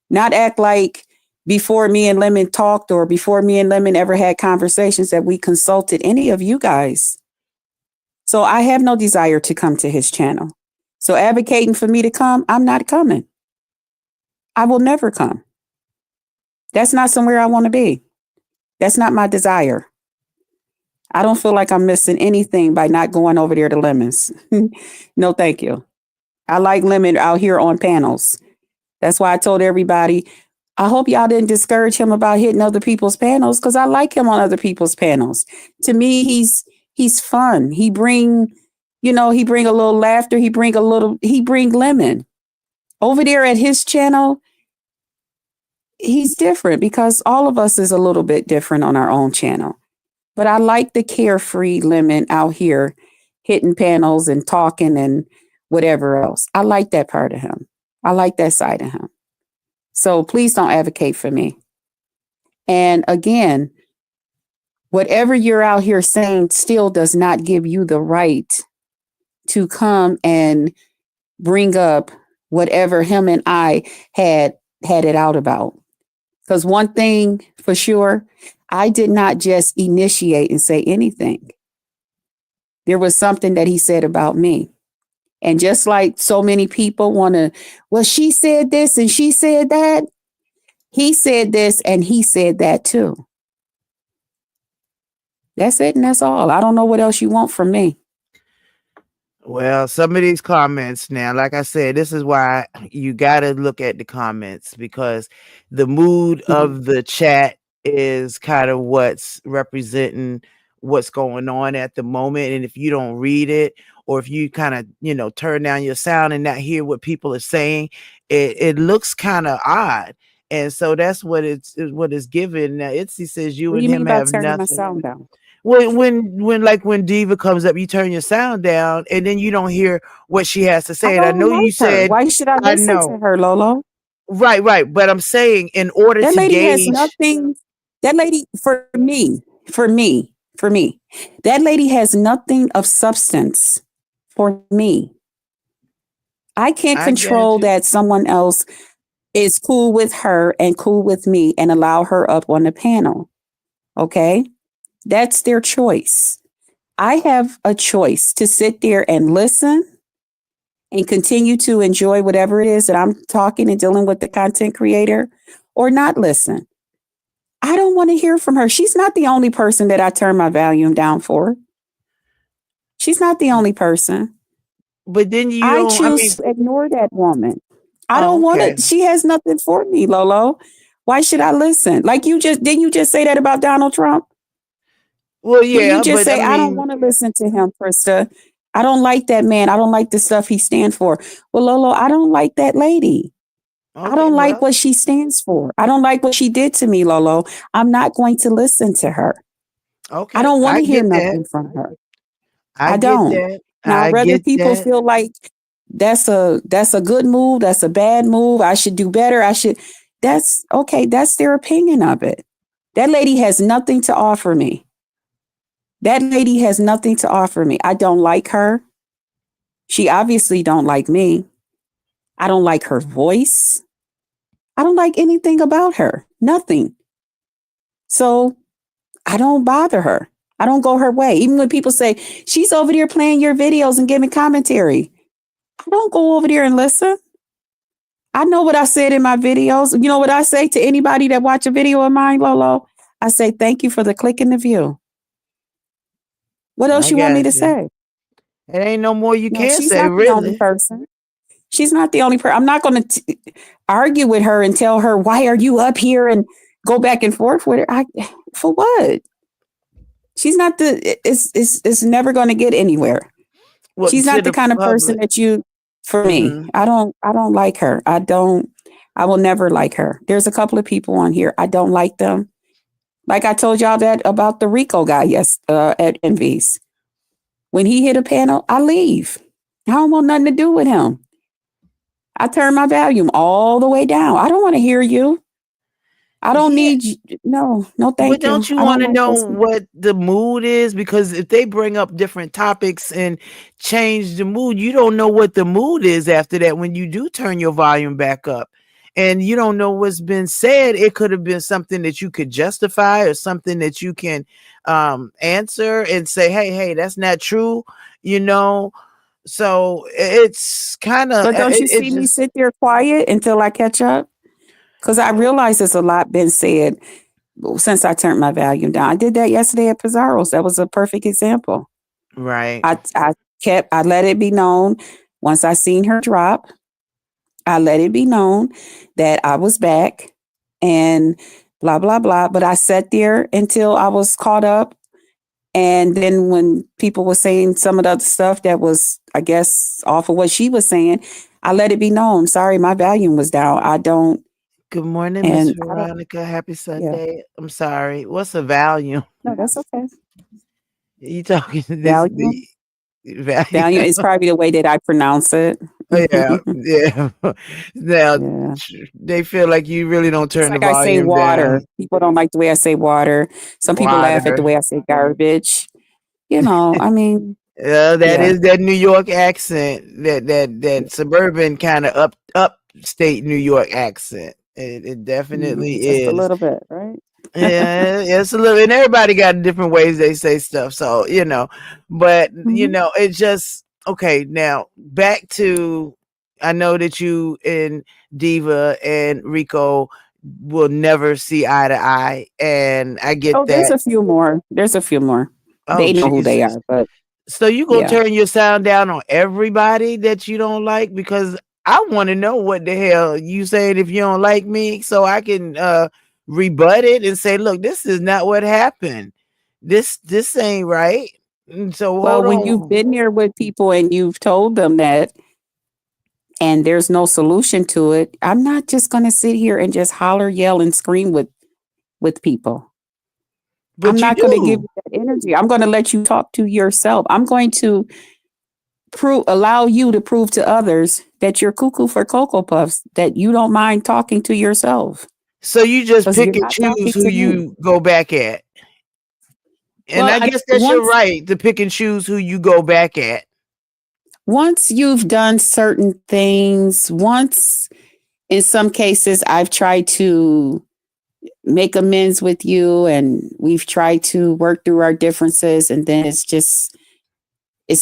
Not act like before me and Lemon talked or before me and Lemon ever had conversations that we consulted any of you guys. So I have no desire to come to his channel. So advocating for me to come, I'm not coming. I will never come. That's not somewhere I want to be. That's not my desire. I don't feel like I'm missing anything by not going over there to Lemons. No, thank you. I like Lemon out here on panels. That's why I told everybody, I hope y'all didn't discourage him about hitting other people's panels because I like him on other people's panels. To me, he's fun. He bring a little laughter. He bring Lemon. Over there at his channel, he's different because all of us is a little bit different on our own channel. But I like the carefree Lemon out here hitting panels and talking and whatever else. I like that part of him. I like that side of him. So please don't advocate for me. And again, whatever you're out here saying still does not give you the right to come and bring up whatever him and I had it out about. Because one thing for sure, I did not just initiate and say anything. There was something that he said about me. And just like so many people want to, well, she said this and she said that. He said this and he said that too. That's it and that's all. I don't know what else you want from me. Well, some of these comments now, like I said, this is why you got to look at the comments, because the mood Mhm. of the chat is kind of what's representing what's going on at the moment. And if you don't read it, or if you kind of, turn down your sound and not hear what people are saying, it looks kind of odd. And so that's what it's given. Now, Itzy says you What do and you mean him by have turning my nothing. sound down? When Diva comes up, you turn your sound down and then you don't hear what she has to I say. And I don't know you like her. said, Why should I I listen to know. her, Lolo? Right. But I'm saying, in order That to lady has gauge, nothing. That lady, for me, that lady has nothing of substance for me. I can't I get control you. that someone else is cool with her and cool with me and allow her up on the panel. Okay? That's their choice. I have a choice to sit there and listen and continue to enjoy whatever it is that I'm talking and dealing with the content creator, or not listen. I don't want to hear from her. She's not the only person that I turn my volume down for. She's not the only person. But then you I don't, I choose mean, to ignore that woman. I oh, don't want okay. to. She has nothing for me, Lolo. Why should I listen? Like didn't you just say that about Donald Trump? Well, Didn't you yeah, just but I say, I don't mean, want to listen to him, Krista? I don't like that man. I don't like the stuff he stands for. Well, Lolo, I don't like that lady. I okay, don't like well, what she stands for. I don't like what she did to me, Lolo. I'm not going to listen to her. I okay. don't want I to hear get that. nothing from her. I I get don't. that. Now, I whether get people that. feel like that's a good move, that's a bad move, I should do better, that's okay, that's their opinion of it. That lady has nothing to offer me. That lady has nothing to offer me. I don't like her. She obviously don't like me. I don't like her voice. I don't like anything about her. Nothing. So I don't bother her. I don't go her way. Even when people say, she's over there playing your videos and giving commentary, I don't go over there and listen. I know what I said in my videos. You know what I say to anybody that watch a video of mine, Lolo? I say, thank you for the click and the view. What else I you want me got to you. say? It ain't no more you No, can she's say, not the only really. person. She's not the only person. I'm not going to argue with her and tell her, why are you up here, and go back and forth with her. For what? She's not it's never going to get anywhere. Well, She's to not the the kind of person public. that for me, Hmm. I don't like her. I will never like her. There's a couple of people on here. I don't like them. Like I told y'all that about the Rico guy, at Envy's. When he hit a panel, I leave. I don't want nothing to do with him. I turn my volume all the way down. I don't want to hear you. I don't Yeah. need you. No, But thank you. don't you I want don't to like know those people. what the mood is? Because if they bring up different topics and change the mood, you don't know what the mood is after that when you do turn your volume back up. And you don't know what's been said. It could have been something that you could justify, or something that you can answer and say, hey, that's not true, you know? So it's kind of, But don't you it see me just, sit there quiet until I catch up? Because I realize there's a lot been said since I turned my volume down. I did that yesterday at Pizarro's. That was a perfect example. right. I let it be known once I seen her drop. I let it be known that I was back and blah, blah, blah. But I sat there until I was caught up. And then when people were saying some of the other stuff that was, I guess, off of what she was saying, I let it be known. Sorry, my volume was down. Good morning, Miss And I don't, Veronica. Happy yeah. Sunday. I'm sorry. What's a volume? No, that's okay. You talking to this Volume. the value? Volume is probably the way that I pronounce it. Yeah. Now Yeah. they feel like you really don't It's turn the like I say volume water. down. People don't like the way I say water. Some people laugh at the Water. way I say garbage. I mean, That yeah. is that New York accent, that suburban kind of upstate New York accent. It definitely Just a is. little bit, right? Yeah, it's a little, and everybody got different ways they say stuff. So, but Mhm. it's just okay. Now back to, I know that you and Diva and Rico will never see eye to eye, and I get Oh, there's that. a few more. There's a few more. Oh They know who they Jesus. are, but So you gonna Yeah. turn your sound down on everybody that you don't like? Because I want to know what the hell you saying if you don't like me, so I can rebut it and say, look, this is not what happened. This ain't right. So Well, hold when you've on. been here with people and you've told them that, and there's no solution to it, I'm not just going to sit here and just holler, yell, and scream with people. But I'm you not going to give do. you that energy. I'm going to let you talk to yourself. I'm going to allow you to prove to others that you're cuckoo for Cocoa Puffs, that you don't mind talking to yourself. So you just Because pick you're and not choose talking who to me. you go back at. And Well, I guess that's your right to pick and choose who you go back at. once you've done certain things, once in some cases I've tried to make amends with you and we've tried to work through our differences, and then it's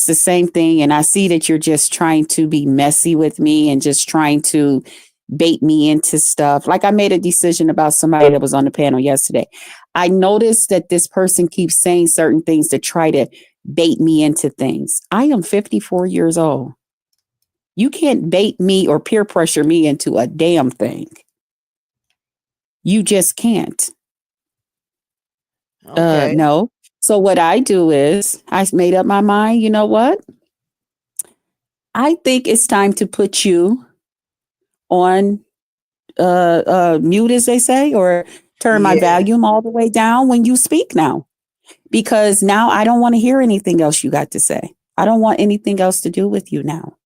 the same thing, and I see that you're just trying to be messy with me and just trying to bait me into stuff. Like I made a decision about somebody that was on the panel yesterday. I noticed that this person keeps saying certain things to try to bait me into things. I am 54 years old. You can't bait me or peer pressure me into a damn thing. You just can't. Okay. No. So what I do is I made up my mind. You know what? I think it's time to put you on mute, as they say, or turn my Yeah. volume all the way down when you speak now, because now I don't want to hear anything else you got to say. I don't want anything else to do with you now,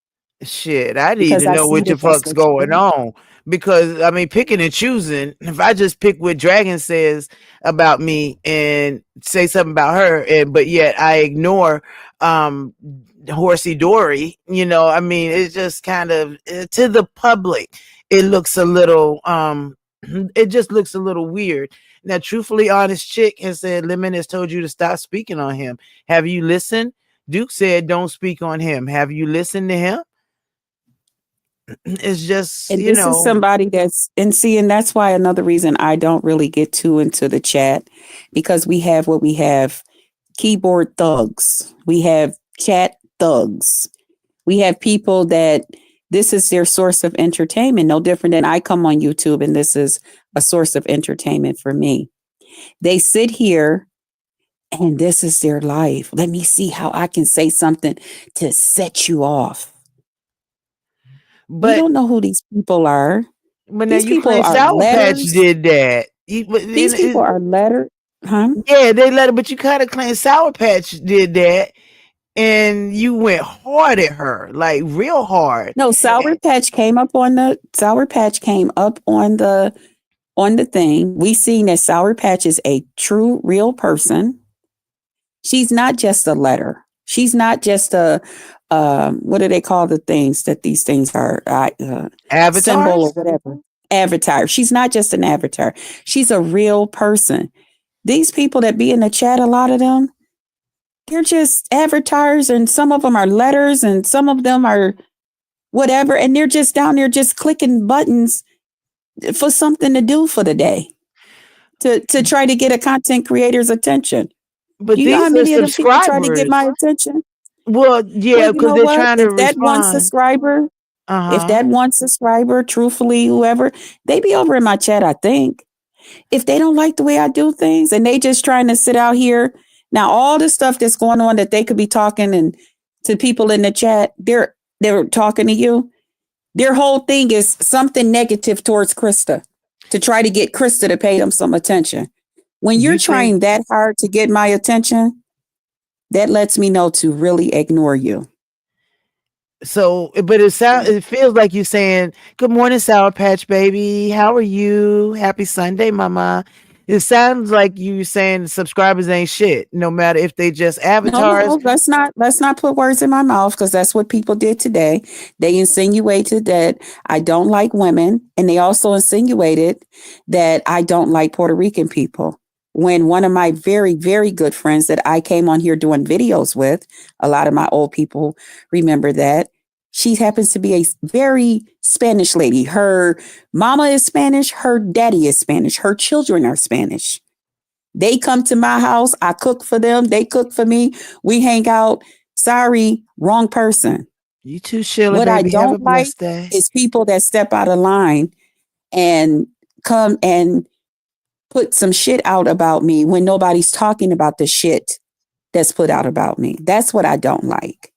Shit, I need because to I know see what the that that's fuck's what you going do. on. Because I mean, picking and choosing. If I just pick what Dragon says about me and say something about her, and but yet I ignore Horsey Dory, I mean, it's just kind of to the public, it looks a little it just looks a little weird. Now, truthfully honest chick has said Lemon has told you to stop speaking on him. Have you listened? Duke said don't speak on him. Have you listened to him? It's just, And this is somebody and that's why another reason I don't really get too into the chat, because we have what we have: keyboard thugs, we have chat thugs, we have people that this is their source of entertainment, no different than I come on YouTube and this is a source of entertainment for me. They sit here and this is their life. Let me see how I can say something to set you off. You but don't know who these people are. now These you people claim are Sour Patch letters. did that. These people are letter, huh? Yeah, they let it, but you kind of claim Sour Patch did that, and you went hard at her, like real hard. No, Sour Patch came up on the thing. We seen that Sour Patch is a true, real person. She's not just a letter. She's not just a what do they call the things that these things are? Symbol or Avatars. whatever. Avatar. She's not just an avatar. She's a real person. These people that be in the chat, a lot of them, they're just avatars, and some of them are letters, and some of them are whatever, and they're just down there just clicking buttons for something to do for the day, to try to get a content creator's attention. But Do you know how these are many of them people try to get subscribers. my attention? Well, yeah, Well, you because know they're what? trying to If that one respond. subscriber, if that one subscriber, truthfully, whoever, they be over in my chat, I think. If they don't like the way I do things and they just trying to sit out here, now all the stuff that's going on that they could be talking and to people in the chat, they're talking to you. Their whole thing is something negative towards Krista, to try to get Krista to pay them some attention. When you're trying that hard to get my attention, that lets me know to really ignore you. So, but it feels like you're saying, "Good morning, Sour Patch Baby. How are you? Happy Sunday, Mama." It sounds like you saying subscribers ain't shit, no matter if they just avatars. No, let's not put words in my mouth, because that's what people did today. They insinuated that I don't like women, and they also insinuated that I don't like Puerto Rican people. When one of my very, very good friends that I came on here doing videos with, a lot of my old people remember that, she happens to be a very Spanish lady. Her mama is Spanish. Her daddy is Spanish. Her children are Spanish. They come to my house. I cook for them. They cook for me. We hang out. Sorry, wrong person. You too, Sheila, What I baby. Have a don't like blessed day. is people that step out of line and come and put some shit out about me when nobody's talking about the shit that's put out about me. That's what I don't like.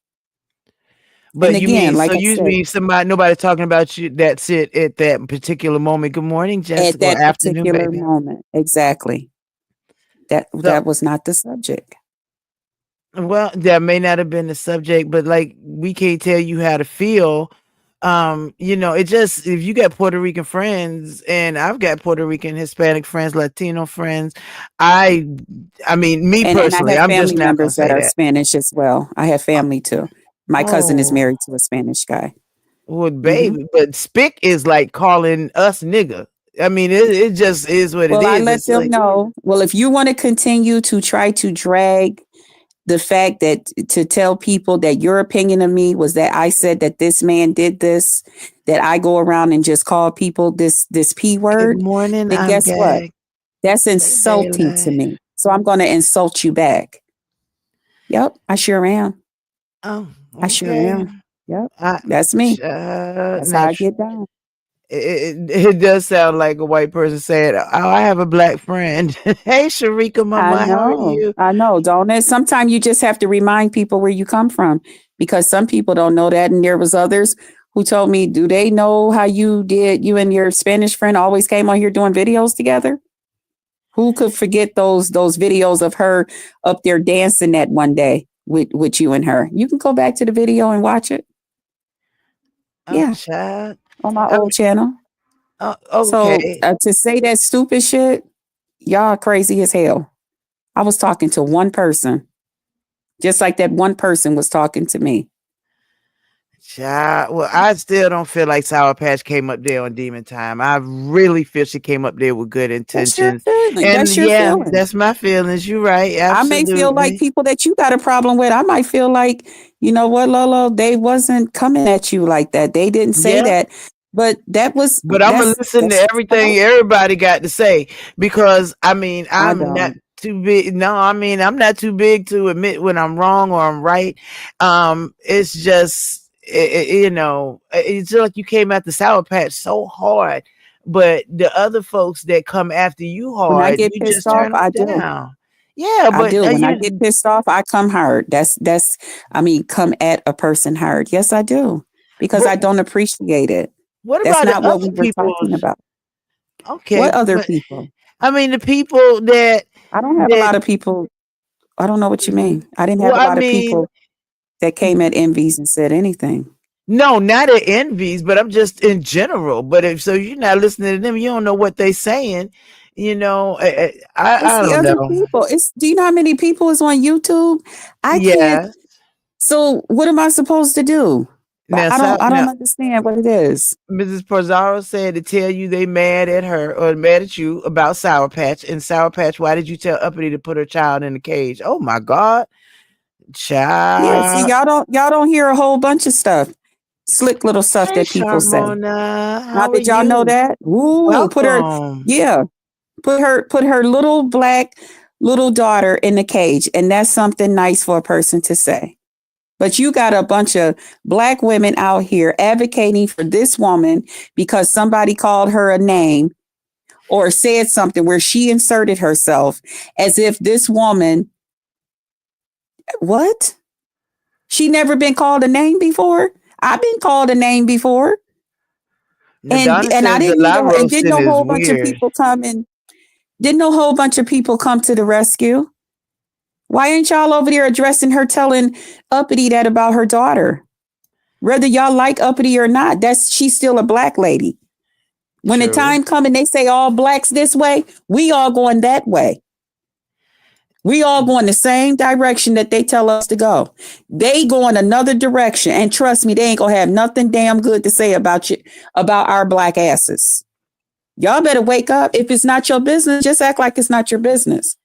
But And you again, mean, like so I you said, mean somebody, nobody talking about you, that's it at that particular moment. Good morning, at Jessica, or that afternoon, particular baby. moment, exactly. That So, was not the subject. well, that may not have been the subject, but like we can't tell you how to feel. You know, it just, if you got Puerto Rican friends, and I've got Puerto Rican, Hispanic friends, Latino friends, I mean, me And I personally, have I'm just family not gonna members that say are that. Spanish as well. I have family too. My cousin is Oh, married to a Spanish guy. well, Hmm. baby, but spick is like calling us nigga. I mean, it just is what it Well, I is. let It's them like, know. Well, if you want to continue to try to drag the fact that to tell people that your opinion of me was that I said that this man did this, that I go around and just call people this P good word, morning, then I'm guess what? gagged. That's Hey, insulting to Bailey. me. So I'm going to insult you back. Yep, I sure am. Oh, I sure okay. am. Yep, I, that's me. That's how now, I get down. it does sound like a white person saying, "Oh, I have a black friend." Hey, Sharika, mama, how are you? I know, don't it? Sometimes you just have to remind people where you come from because some people don't know that. And there was others who told me, do they know how you did? You and your Spanish friend always came on here doing videos together. Who could forget those videos of her up there dancing that one day with you and her? You can go back to the video and watch it. Oh, Yeah, child. on my I old channel. oh, So okay. to say that stupid shit, y'all crazy as hell. I was talking to one person, just like that one person was talking to me. Child. Well, I still don't feel like Sour Patch came up there on Demon Time. I really feel she came up there with good That's your intentions. feeling. And That's your yeah, feeling. that's my feelings. You're right. I may feel like Absolutely. people that you got a problem with. I might feel like, you know what, Lolo, they wasn't coming at you like that. They didn't say Yeah. that. But But I'm gonna listen to that's everything everybody got to say, because I mean, I I'm not don't. too big. No, I mean, I'm not too big to admit when I'm wrong or I'm right. It's just, you know, it's just like you came at the Sour Patch so hard, but the other folks that come after you When I hard, get you pissed just off, turn I them do. down. Yeah, I but do. When I get you. pissed off, I come hard. I mean, come at a person hard. Yes, I do. Because But I don't appreciate it. what That's about the not what other we were talking people's? about. Okay, What other but people? I mean, the people I don't have a that. lot of people. I don't know what you mean. I didn't have Well, a I lot of mean, people that came at envies and said anything. no, not at envies, but I'm just in general. But if so, you're not listening to them, you don't know what they saying. You know, It's I the don't other know. people. Do you know how many people is on YouTube? I can't. Yeah. So what am I supposed to do? Now, I now, don't understand what it is. Mrs. Porzaro said to tell you they mad at her or mad at you about Sour Patch. And Sour Patch, why did you tell Uppity to put her child in the cage? Oh my God, Yeah, see, child. y'all don't hear a whole bunch of stuff. Slick little stuff Hey, that people say. Sharmona, Now how are did y'all know you? that? Ooh, Welcome. yeah, put her little black little daughter in the cage. And that's something nice for a person to say. But you got a bunch of black women out here advocating for this woman because somebody called her a name or said something where she inserted herself as if this woman, what? She never been called a name before? I've been called a name before. Nadana And I says the didn't lie even, and didn't roasting a is whole bunch of weird. people come and didn't a whole bunch of people come to the rescue? Why ain't y'all over there addressing her, telling Uppity that about her daughter? Whether y'all like Uppity or not, she's still a black lady. When the True. time comes and they say all blacks this way, we all going that way. We all going the same direction that they tell us to go. They going another direction. And trust me, they ain't gonna have nothing damn good to say about you, about our black asses. Y'all better wake up. If it's not your business, just act like it's not your business.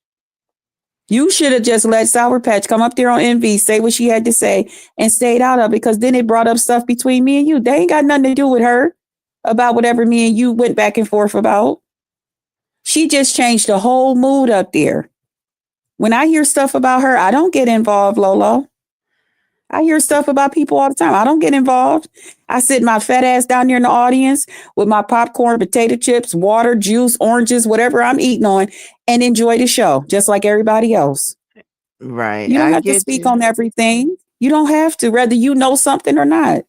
You should have just let Sour Patch come up there on MV, say what she had to say, and stayed out of it, because then it brought up stuff between me and you. They ain't got nothing to do with her about whatever me and you went back and forth about. She just changed the whole mood up there. When I hear stuff about her, I don't get involved, Lolo. I hear stuff about people all the time. I don't get involved. I sit my fat ass down there in the audience with my popcorn, potato chips, water, juice, oranges, whatever I'm eating on, and enjoy the show just like everybody else. Right. You don't I have to get speak you. on everything. You don't have to, whether you know something or not.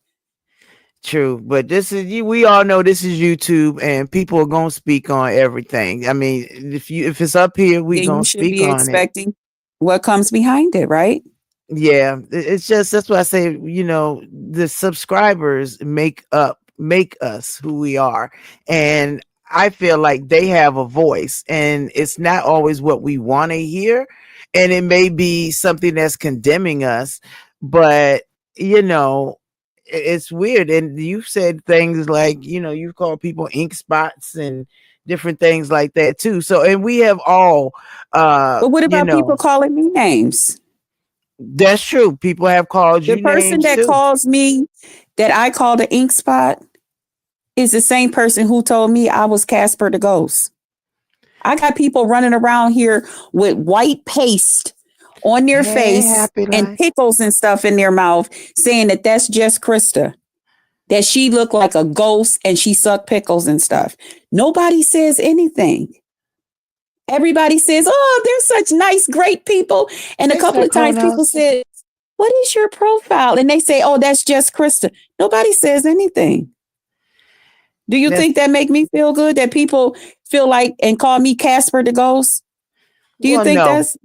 True, but this is we all know this is YouTube and people are gonna speak on everything. I mean, if it's up here, we Then you gonna should speak be on it. expecting what comes behind it, right? Yeah, it's just that's why I say, the subscribers make us who we are. And I feel like they have a voice and it's not always what we want to hear. And it may be something that's condemning us, but it's weird. And you've said things like, you've called people ink spots and different things like that too. So, and we have all, But what about people calling me names? that's true. People have called you The person names that too. calls me that I call the ink spot is the same person who told me I was Casper the Ghost. I got people running around here with white paste on their face and pickles and stuff in their mouth saying that that's just Krista, that she looked like a ghost and she sucked pickles and stuff. Nobody says anything. Everybody says, oh, they're such nice, great people. And a couple of times people said, what is your profile? And they say, oh, that's just Krista. Nobody says anything. Do you think that make me feel good that people feel like and call me Casper the Ghost? Do you think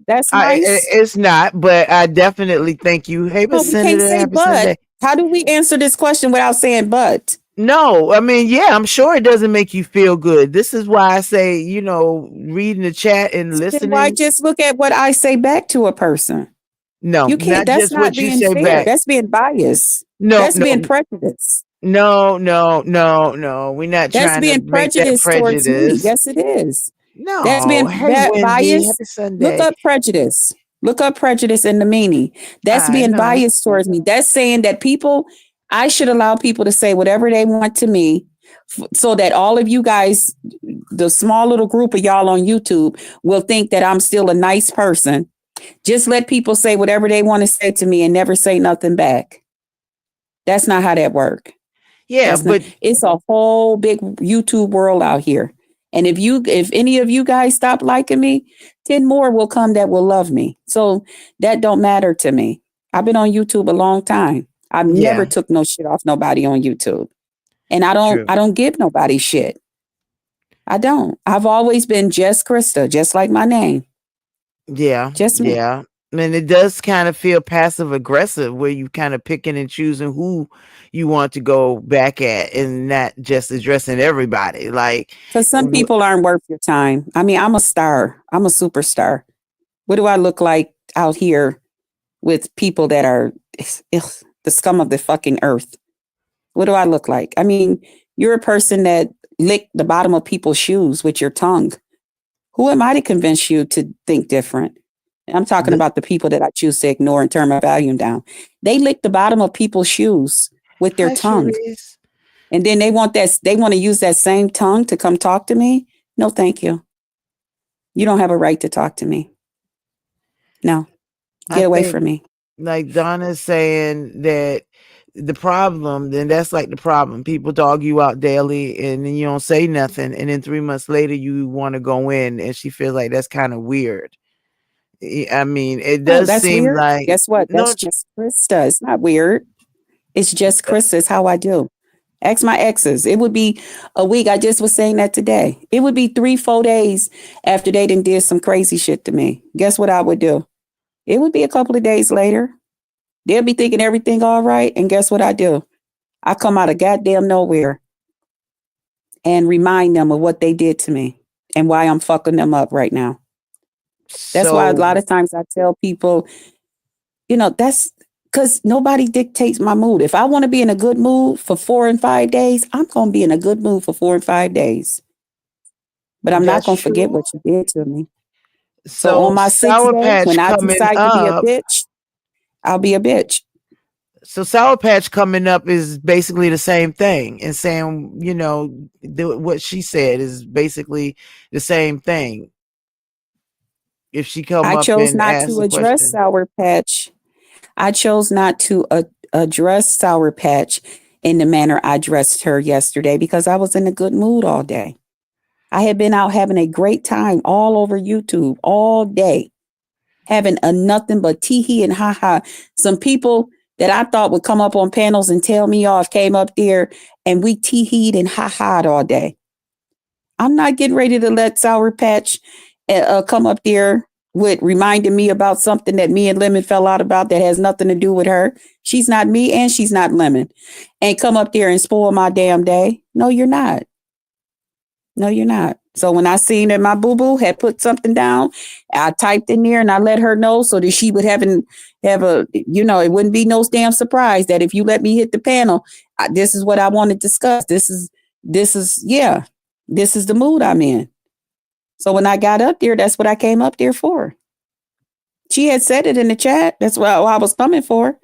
that's nice? It's not, but I definitely thank you. Hey, no, we can't say but. How do we answer this question without saying but? No, I mean, yeah, I'm sure it doesn't make you feel good. This is why I say, reading the chat and listening. Why just look at what I say back to a person? No, you can't. That's just not what being you say fair. back. That's being biased. No, that's being prejudiced. No. We're not that's trying being to make that prejudiced towards me. prejudice. Yes, it is. No, that's being biased. Happy Sunday. Look up prejudice. Look up prejudice in the meaning. That's being biased towards me. That's saying that I should allow people to say whatever they want to me so that all of you guys, the small little group of y'all on YouTube, will think that I'm still a nice person. Just let people say whatever they want to say to me and never say nothing back. That's not how that works. Yeah, it's a whole big YouTube world out here. And if any of you guys stop liking me, 10 more will come that will love me. So that don't matter to me. I've been on YouTube a long time. I've never took no shit off nobody on YouTube. And I don't give nobody shit. I don't. I've always been just Krista, just like my name. Yeah. Just me. Yeah. And it does kind of feel passive aggressive where you kind of picking and choosing who you want to go back at and not just addressing everybody. Like, because some people aren't worth your time. I mean, I'm a star. I'm a superstar. What do I look like out here with people that are the scum of the fucking earth? What do I look like? I mean, you're a person that licked the bottom of people's shoes with your tongue. Who am I to convince you to think different? I'm talking about the people that I choose to ignore and turn my volume down. They lick the bottom of people's shoes with their tongue. And then they want to use that same tongue to come talk to me. No, thank you. You don't have a right to talk to me. No, get away from me. Like Donna's saying that the problem, then that's like the problem. People dog you out daily and then you don't say nothing. And then 3 months later, you want to go in and she feels like that's kind of weird. I mean, it does seem weird. like. Guess what? That's just Krista. It's not weird. It's just Krista. It's how I do. Ask my exes. It would be a week. I just was saying that today. It would be 3-4 days after they did some crazy shit to me. Guess what I would do? It would be a couple of days later. They'll be thinking everything all right. And guess what I do? I come out of goddamn nowhere and remind them of what they did to me and why I'm fucking them up right now. That's why a lot of times I tell people, that's because nobody dictates my mood. If I want to be in a good mood for 4 and 5 days, I'm going to be in a good mood for 4 and 5 days. But I'm not going to forget what you did to me. So on my 6th day, when I decide to be a bitch, I'll be a bitch. So Sour Patch coming up is basically the same thing and saying, what she said is basically the same thing. If she come up, I chose not to address Sour Patch. I chose not to address Sour Patch in the manner I dressed her yesterday because I was in a good mood all day. I had been out having a great time all over YouTube all day, having a nothing but tee-hee and ha-ha. Some people that I thought would come up on panels and tell me off came up there and we tee-heed and ha-ha'd all day. I'm not getting ready to let Sour Patch come up there with reminding me about something that me and Lemon fell out about that has nothing to do with her. She's not me and she's not Lemon. And come up there and spoil my damn day. No, you're not. No, you're not. So when I seen that my boo-boo had put something down, I typed in there and I let her know so that she would have a, it wouldn't be no damn surprise that if you let me hit the panel, this is what I want to discuss. This is the mood I'm in. So when I got up there, that's what I came up there for. She had said it in the chat. That's what I was coming for.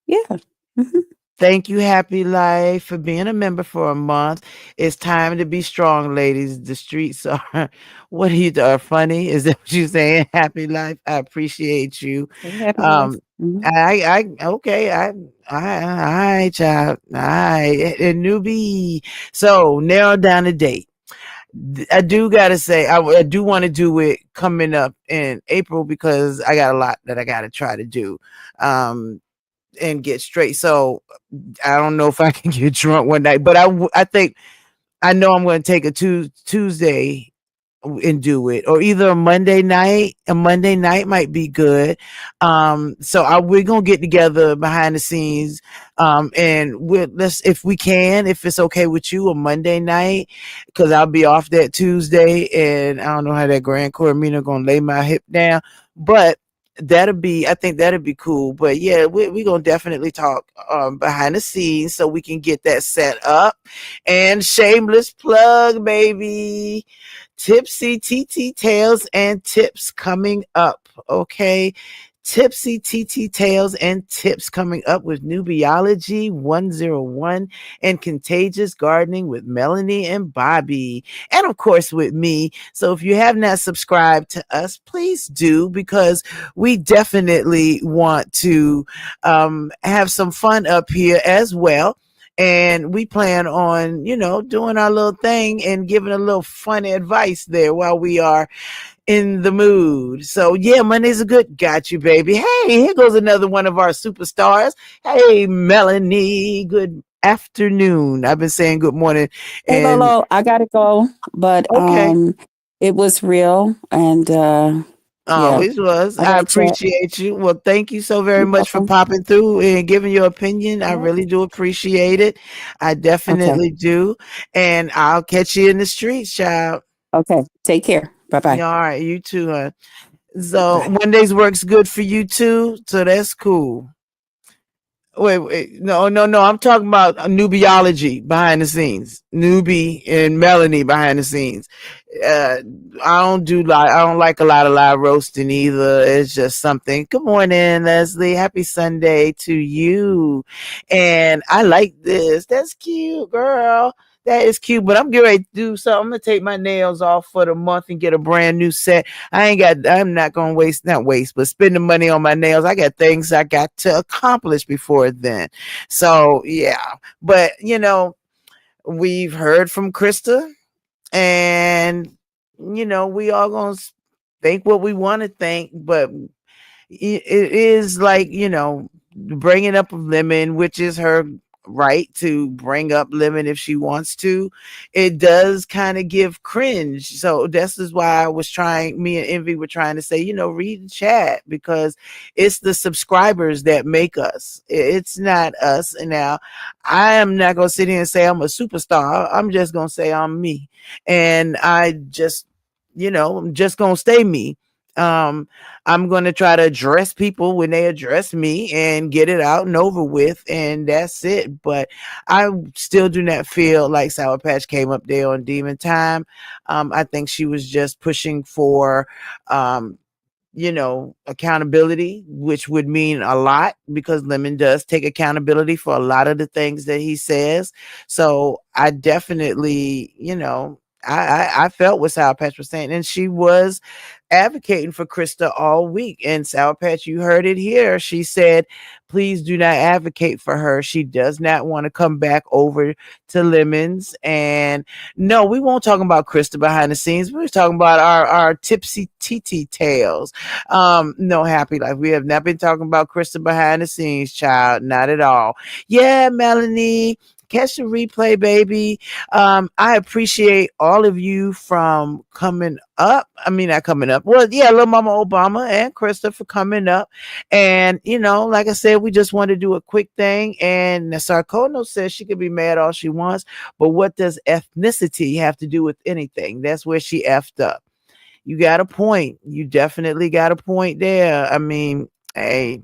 Yeah. Mm-hmm. Thank you, Happy Life, for being a member for a month. It's time to be strong, ladies. The streets are, what are funny? Is that what you're saying? Happy Life. I appreciate you. Happy Life. Mm-hmm. Okay. All right, child. All right. And newbie. So narrow down the date. I do gotta say, I do want to do it coming up in April because I got a lot that I gotta try to do. And get straight. So I don't know if I can get drunk one night, but I think I know I'm going to take a Tuesday and do it, or either a Monday night. A Monday night might be good. So we're gonna get together behind the scenes, and if we can, if it's okay with you, a Monday night, because I'll be off that Tuesday, and I don't know how that Grand Coromina gonna lay my hip down, but I think that'd be cool. But yeah, we're gonna definitely talk behind the scenes so we can get that set up. And shameless plug, baby, Tipsy TT Tales and Tips coming up. Okay, Tipsy TT Tales and Tips coming up with Nubiology 101 and Contagious Gardening with Melanie and Bobby, and of course with me. So if you have not subscribed to us, please do, because we definitely want to have some fun up here as well. And we plan on, doing our little thing and giving a little funny advice there while we are in the mood. So yeah, Mondays are good. Got you, baby. Hey, here goes another one of our superstars. Hey, Melanie. Good afternoon. I've been saying good morning. Hey, Lolo, I gotta go, but okay. It was real, and it was. I appreciate you. Well, thank you so very much for popping through and giving your opinion. I really do appreciate it. I definitely do. And I'll catch you in the streets, child. Okay. Take care. Bye-bye. All right. You too, So Mondays works good for you too. So that's cool. Wait. No. I'm talking about Nubiology behind the scenes. Newbie and Melanie behind the scenes. I don't like a lot of live roasting either. It's just something. Good morning, Leslie. Happy Sunday to you. And I like this. That's cute, girl. That is cute, but I'm getting ready to do something. I'm going to take my nails off for the month and get a brand new set. I'm not going to but spend the money on my nails. I got things I got to accomplish before then. So, yeah. But, we've heard from Krista, and, we all going to think what we want to think, but it is like, bringing up Lemon, which is her right to bring up Lemon if she wants to. It does kind of give cringe. So this is why me and Envy were trying to say, read the chat, because it's the subscribers that make us. It's not us. And now I am not going to sit here and say I'm a superstar. I'm just going to say I'm me. And I just, I'm just going to stay me. I'm going to try to address people when they address me and get it out and over with, and that's it. But I still do not feel like Sour Patch came up there on Demon Time. I think she was just pushing for, accountability, which would mean a lot, because Lemon does take accountability for a lot of the things that he says. So I definitely, I felt what Sour Patch was saying, and she was advocating for Krista all week. And Sour Patch, you heard it here. She said, please do not advocate for her. She does not want to come back over to Lemons. And no, we won't talk about Krista behind the scenes. We're talking about our tipsy TT tales. No, Happy Life. We have not been talking about Krista behind the scenes, child. Not at all. Yeah, Melanie. Catch the replay, baby. I appreciate all of you from coming up. I mean, not coming up. Well, yeah, Little Mama Obama and Krista for coming up. And, like I said, we just want to do a quick thing. And Sarkono says she could be mad all she wants, but what does ethnicity have to do with anything? That's where she effed up. You got a point. You definitely got a point there. I mean, hey,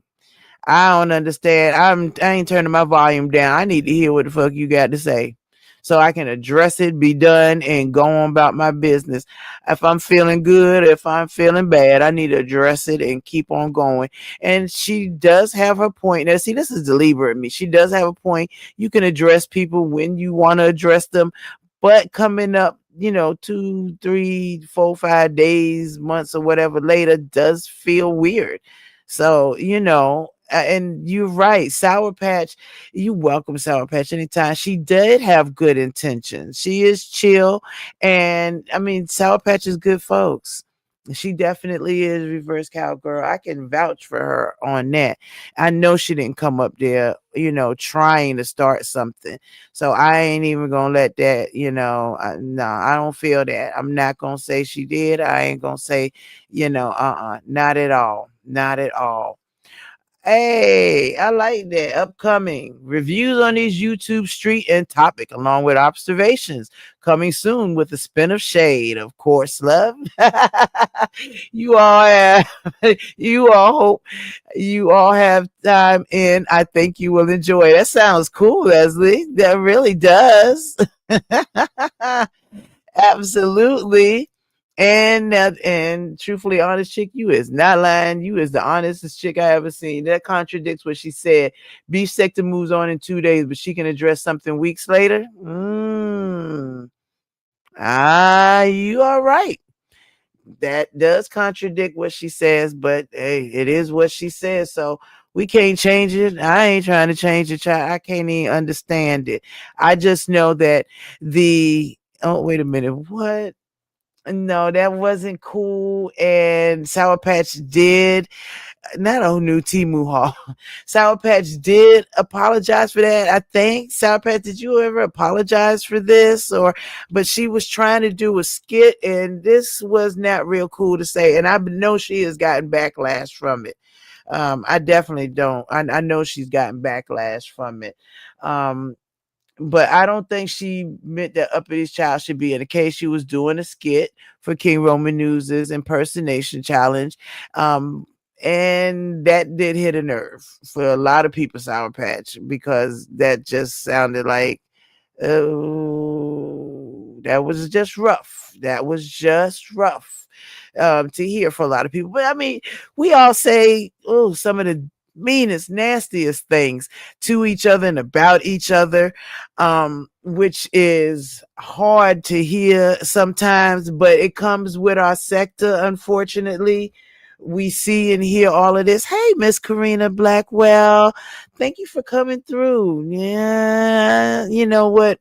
I don't understand. I ain't turning my volume down. I need to hear what the fuck you got to say so I can address it, be done, and go on about my business. If I'm feeling good, if I'm feeling bad, I need to address it and keep on going. And she does have her point. Now, see, this is the Libra in me. She does have a point. You can address people when you want to address them, but coming up, 2, 3, 4, 5 days, months, or whatever later does feel weird. So, and you're right, Sour Patch, you welcome Sour Patch anytime. She did have good intentions. She is chill. And I mean, Sour Patch is good folks. She definitely is reverse cowgirl. I can vouch for her on that. I know she didn't come up there, trying to start something. So I ain't even gonna let that, no, I don't feel that. I'm not gonna say she did. I ain't gonna say, not at all. Not at all. Hey, I like that. Upcoming reviews on these YouTube Street and Topic, along with observations coming soon with a spin of shade, of course, love. You all have, you all hope you all have time in. I think you will enjoy. That sounds cool, Leslie. That really does. Absolutely. And truthfully honest chick, you is not lying. You is the honestest chick I ever seen. That contradicts what she said. Beef sector moves on in 2 days, but she can address something weeks later. You are right. That does contradict what she says, but hey, it is what she says. So we can't change it. I ain't trying to change it, child. I can't even understand it. I just know that wait a minute. What? No, that wasn't cool. And Sour Patch did, not on new Timu Hall. Sour Patch did apologize for that. I think. Sour Patch, did you ever apologize for this? But she was trying to do a skit, and this was not real cool to say. And I know she has gotten backlash from it. I definitely don't. I know she's gotten backlash from it. But I don't think she meant that Uppity Child should be in the case. She was doing a skit for King Roman News's impersonation challenge. And that did hit a nerve for a lot of people, Sour Patch, because that just sounded like, oh, that was just rough. That was just rough to hear for a lot of people. But I mean, we all say, oh, some of the meanest, nastiest things to each other and about each other, which is hard to hear sometimes, but it comes with our sector. Unfortunately, we see and hear all of this. Hey, Miss Karina Blackwell, thank you for coming through. Yeah, you know what?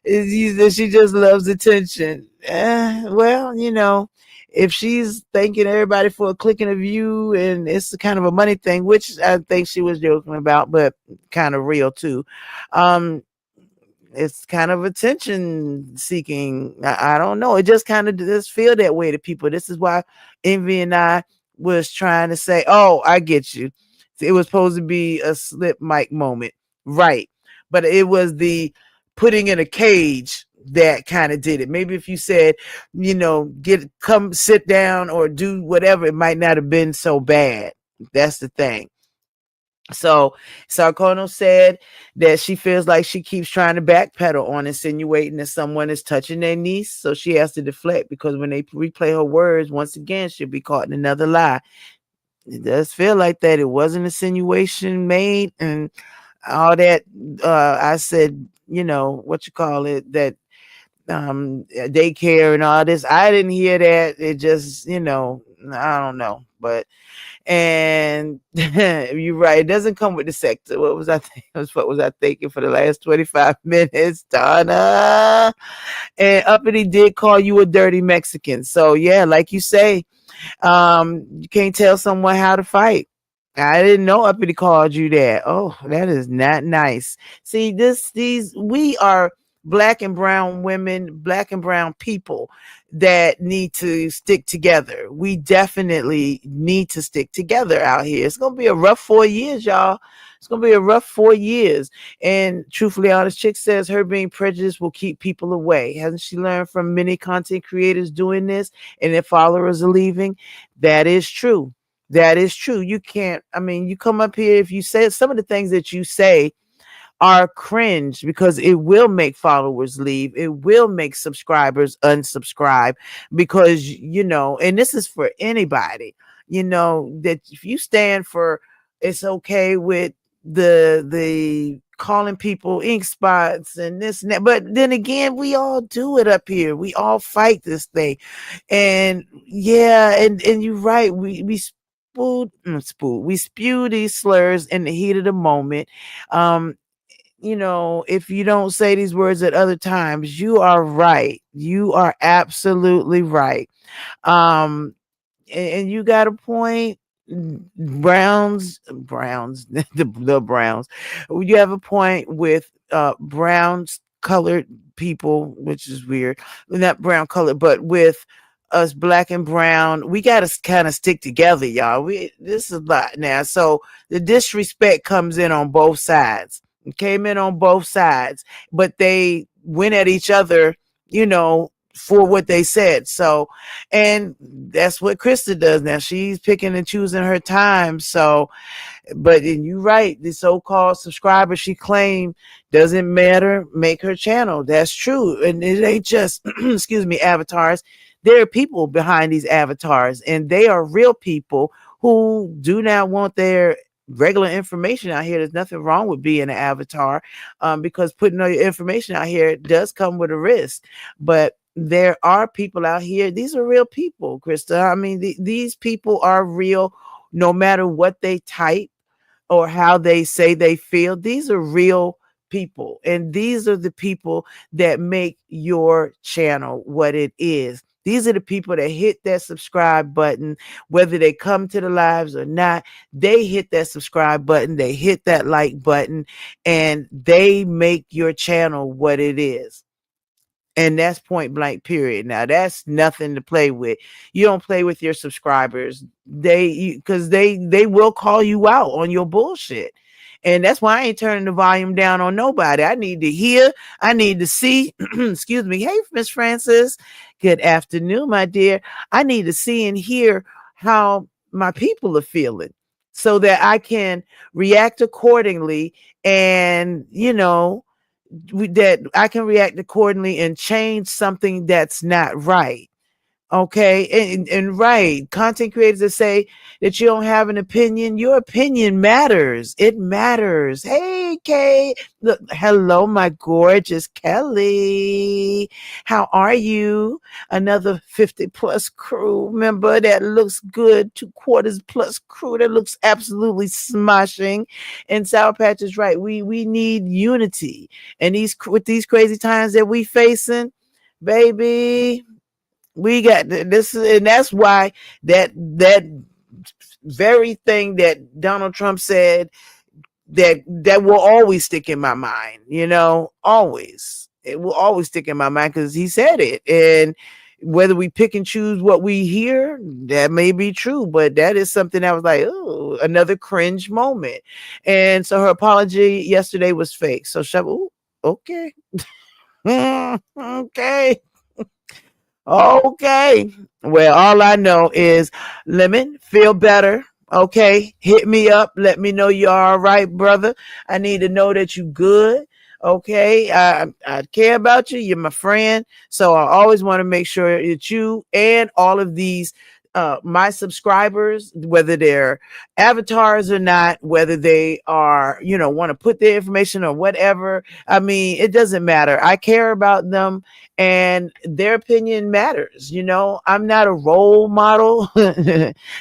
She just loves attention. Well, if she's thanking everybody for a click and a view, and it's kind of a money thing, which I think she was joking about, but kind of real too. It's kind of attention seeking. I don't know. It just kind of does feel that way to people. This is why Envy and I was trying to say, oh, I get you. It was supposed to be a slip mic moment. Right. But it was the putting in a cage that kind of did it. Maybe if you said, come sit down or do whatever, it might not have been so bad. That's the thing. So Sarkono said that she feels like she keeps trying to backpedal on insinuating that someone is touching their niece. So she has to deflect, because when they replay her words, once again, she'll be caught in another lie. It does feel like that. It was an insinuation made and all that. I said, that daycare and all this. I didn't hear that. It just, I don't know, but and you're right. It doesn't come with the sector. What was I thinking? What was I thinking for the last 25 minutes, Donna? And Uppity did call you a dirty Mexican. So yeah, like you say, you can't tell someone how to fight. I didn't know Uppity called you that. Oh, that is not nice. See, we are black and brown women, black and brown people that need to stick together. We definitely need to stick together out here. It's going to be a rough 4 years, y'all. It's going to be a rough 4 years. And truthfully, Honest Chick says her being prejudiced will keep people away. Hasn't she learned from many content creators doing this and their followers are leaving? That is true. That is true. You can't, you come up here, if you say some of the things that you say are cringe because it will make followers leave. It will make subscribers unsubscribe because, and this is for anybody, that if you stand for it's okay with the calling people ink spots and this and that, but then again, we all do it up here. We all fight this thing. And yeah, and you're right. We spew these slurs in the heat of the moment. If you don't say these words at other times, you are right. You are absolutely right. And you got a point. Browns, the Browns. You have a point with browns colored people, which is weird. Not brown colored, but with us black and brown, we got to kind of stick together, y'all. This is a lot now. So the disrespect comes in on both sides. It came in on both sides, but they went at each other, for what they said. So, and that's what Krista does now. She's picking and choosing her time. So, but you're right. The so-called subscriber she claimed doesn't matter. Make her channel. That's true. And it ain't just, excuse me, avatars. There are people behind these avatars, and they are real people who do not want their regular information out here. There's nothing wrong with being an avatar, because putting all your information out here does come with a risk. But there are people out here. These are real people, Krista. These people are real, no matter what they type or how they say they feel. These are real people, and these are the people that make your channel what it is. These are the people that hit that subscribe button, whether they come to the lives or not. They hit that subscribe button, they hit that like button, and they make your channel what it is. And that's point blank, period. Now, that's nothing to play with. You don't play with your subscribers. Because they will call you out on your bullshit. And that's why I ain't turning the volume down on nobody. I need to hear. I need to see. Excuse me. Hey, Miss Francis. Good afternoon, my dear. I need to see and hear how my people are feeling so that I can react accordingly. And, that I can react accordingly and change something that's not right. Okay. And right. Content creators that say that you don't have an opinion, your opinion matters. It matters. Hey, Kay. Look, hello, my gorgeous Kelly. How are you? Another 50 plus crew member that looks good. 2/4 plus crew that looks absolutely smashing. And Sour Patch is right. We need unity. And with these crazy times that we facing, baby, we got this, and that's why that very thing that Donald Trump said that will always stick in my mind. Always, it will always stick in my mind because he said it. And whether we pick and choose what we hear, that may be true, but that is something that was like, oh, another cringe moment. And so her apology yesterday was fake. So okay. Okay. Okay. Well, all I know is, Lemon, feel better. Okay. Hit me up. Let me know you're all right, brother. I need to know that you good. Okay. I care about you. You're my friend. So I always want to make sure that you and all of these my subscribers, whether they're avatars or not, whether they are, want to put their information or whatever. I mean, it doesn't matter. I care about them and their opinion matters. I'm not a role model,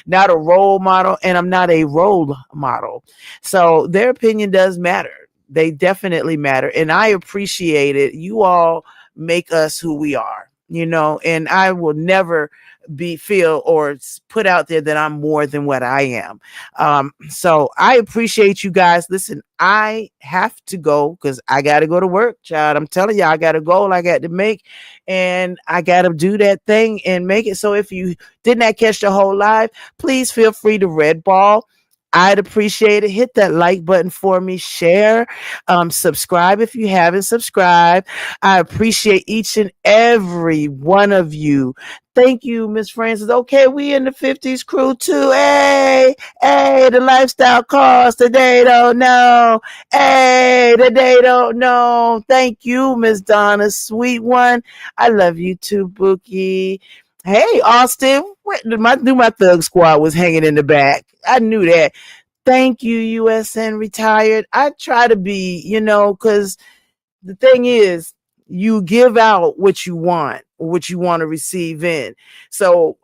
not a role model, and I'm not a role model. So their opinion does matter. They definitely matter. And I appreciate it. You all make us who we are, and I will never feel or put out there that I'm more than what I am. So I appreciate you guys. Listen, I have to go because I got to go to work, child. I'm telling you, I got a goal I got to make, and I got to do that thing and make it. So if you did not catch the whole live, please feel free to red ball. I'd appreciate it. Hit that like button for me. Share, subscribe if you haven't subscribed. I appreciate each and every one of you. Thank you, Miss Francis. Okay, we in the 50s crew too. Hey, the lifestyle cost that they don't know. Hey, that they don't know. Thank you, Miss Donna, sweet one. I love you too, Bookie. Hey, Austin, my thug squad was hanging in the back. I knew that. Thank you, USN retired. I try to be, because the thing is, you give out what you want to receive in. So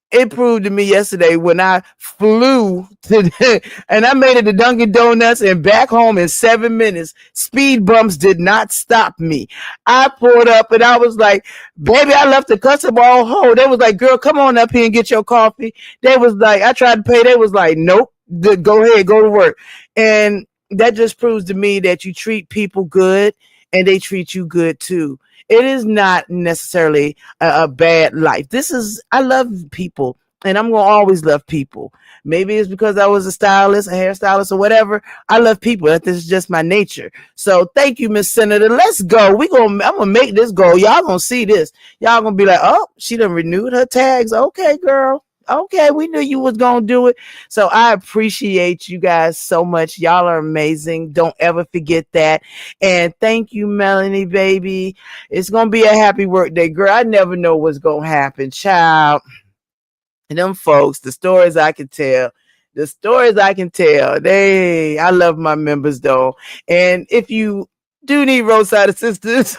it proved to me yesterday when I flew and I made it to Dunkin' Donuts and back home in 7 minutes. Speed bumps did not stop me. I pulled up and I was like, baby, I left the customer all whole. They was like, girl, come on up here and get your coffee. They was like, I tried to pay. They was like, nope, go ahead, go to work. And that just proves to me that you treat people good and they treat you good too. It is not necessarily a bad life. I love people and I'm going to always love people. Maybe it's because I was a stylist, a hairstylist or whatever. I love people. This is just my nature. So thank you, Miss Senator. Let's go. I'm going to make this go. Y'all going to see this. Y'all going to be like, oh, she done renewed her tags. Okay, girl. Okay, we knew you was going to do it. So I appreciate you guys so much. Y'all are amazing. Don't ever forget that. And thank you, Melanie, baby. It's going to be a happy work day, girl. I never know what's going to happen, child. And them folks, the stories I can tell. I love my members though. And if you do need roadside assistance,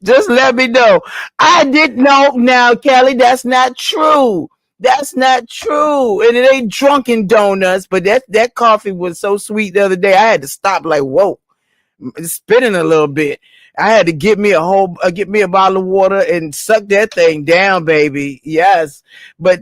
just let me know. I didn't know now, Kelly. That's not true. That's not true. And it ain't Drunkin' Donuts, but that coffee was so sweet the other day. I had to stop like, whoa, spinning a little bit. I had to get me a bottle of water and suck that thing down, baby. Yes. But,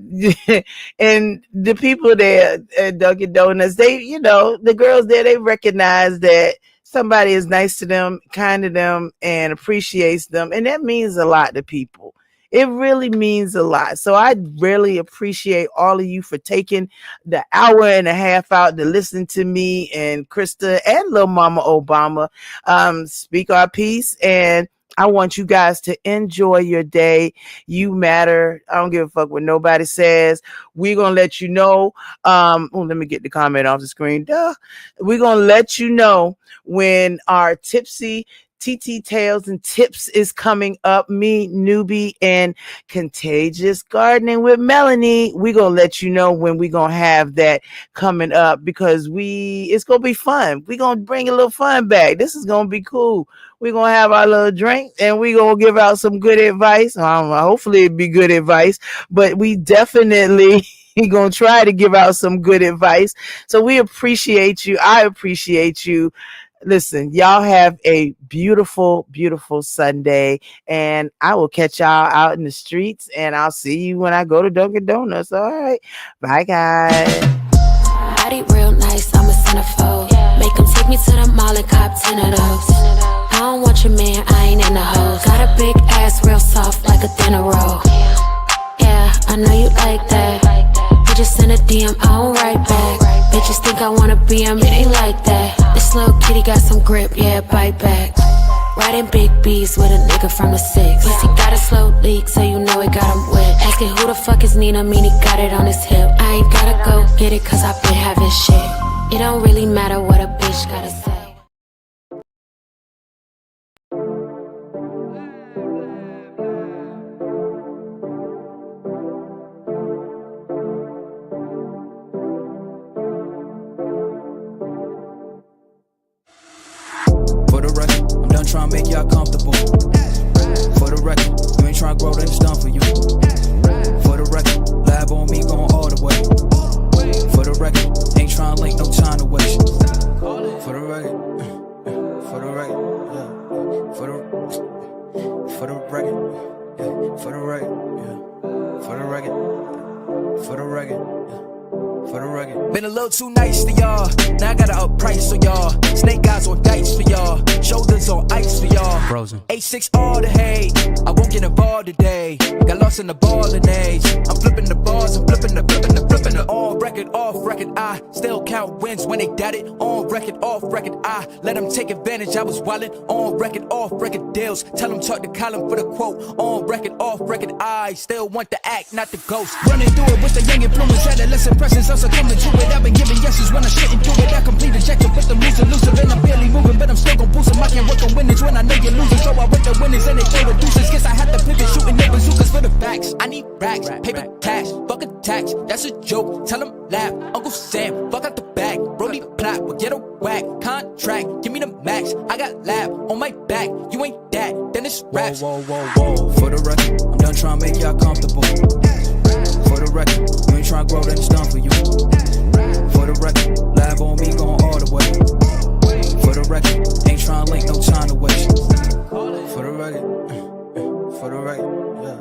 and the people there at Dunkin' Donuts, they, the girls there, they recognize that somebody is nice to them, kind to them, and appreciates them. And that means a lot to people. It really means a lot. So I really appreciate all of you for taking the hour and a half out to listen to me and Krista and Lil Mama Obama speak our piece. And I want you guys to enjoy your day. You matter. I don't give a fuck what nobody says. We're going to let you know. Let me get the comment off the screen. We're going to let you know when our Tipsy TT Tales and Tips is coming up. Me, Newbie, and Contagious Gardening with Melanie. We're going to let you know when we're going to have that coming up because it's going to be fun. We're going to bring a little fun back. This is going to be cool. We're going to have our little drink and we're going to give out some good advice. Hopefully it'll be good advice, but we definitely going to try to give out some good advice. So we appreciate you. I appreciate you. Listen, y'all have a beautiful, beautiful Sunday, and I will catch y'all out in the streets, and I'll see you when I go to Dunkin' Donuts. All right. Bye, guys. Body real nice, I'm a centerfold. Make them take me to the mall and cop 10 of those. I don't want your man, I ain't in the hose. Got a big ass, real soft, like a dinner roll. Yeah, I know you like that. You just send a DM, I don't write back. Bitches think I wanna be him, it ain't like that. This little kitty got some grip, yeah, bite back. Riding big B's with a nigga from the 6. Pussy got a slow leak, so you know it got him wet. Asking who the fuck is Nina, mean he got it on his hip. I ain't gotta go get it, cause I been having shit. It don't really matter what a bitch gotta say. tryna make y'all comfortable. For the record, you ain't tryna grow, then it's done for you. For the record, lab on me going all the way. For the record, ain't tryna link, no time to waste. For the record, for the record, yeah. For the record, yeah. For the record, yeah. For the record, for the record, yeah. For the record. Been a little too nice to y'all. Now I gotta up price on y'all. Snake eyes on dice for y'all. Shoulders on ice for y'all. Frozen. 8-6 all the hate. I won't get involved today. Got lost in the ballin' age. I'm flipping the bars. I'm flipping the on record, off record. I still count wins when they doubt it. On record, off record. I let them take advantage. I was wildin'. On record, off record deals. Tell them talk to Colin for the quote. On record, off record. I still want the act, not the ghost. Running through it with the young influence. Adolescent presence. I'm succumbing to it. I've been giving yeses when I shouldn't do it. I complete ejected with them elusive. And I'm barely moving, but I'm still gon' boost them. I can't work on winners when I know you're losing. So I work the winners and they throw the deuces. Guess I had to pivot, shooting no bazookas for the facts. I need racks, paper cash, fuck a tax. That's a joke, tell them laugh. Uncle Sam, fuck out the bag. Brody plot, we'll get a whack. Contract, give me the max. I got lab on my back. You ain't that, then it's raps. Whoa, whoa, whoa, whoa. For the record, I'm done trying to make y'all comfortable. For the record, you ain't trying to grow, then it's done for you. For the record, lab on me going all the way. For the record, ain't tryna link, no time to waste. For the record, for the record, yeah.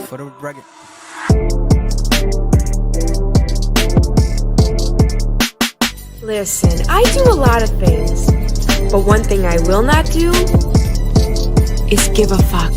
For the record. Listen, I do a lot of things, but one thing I will not do is give a fuck.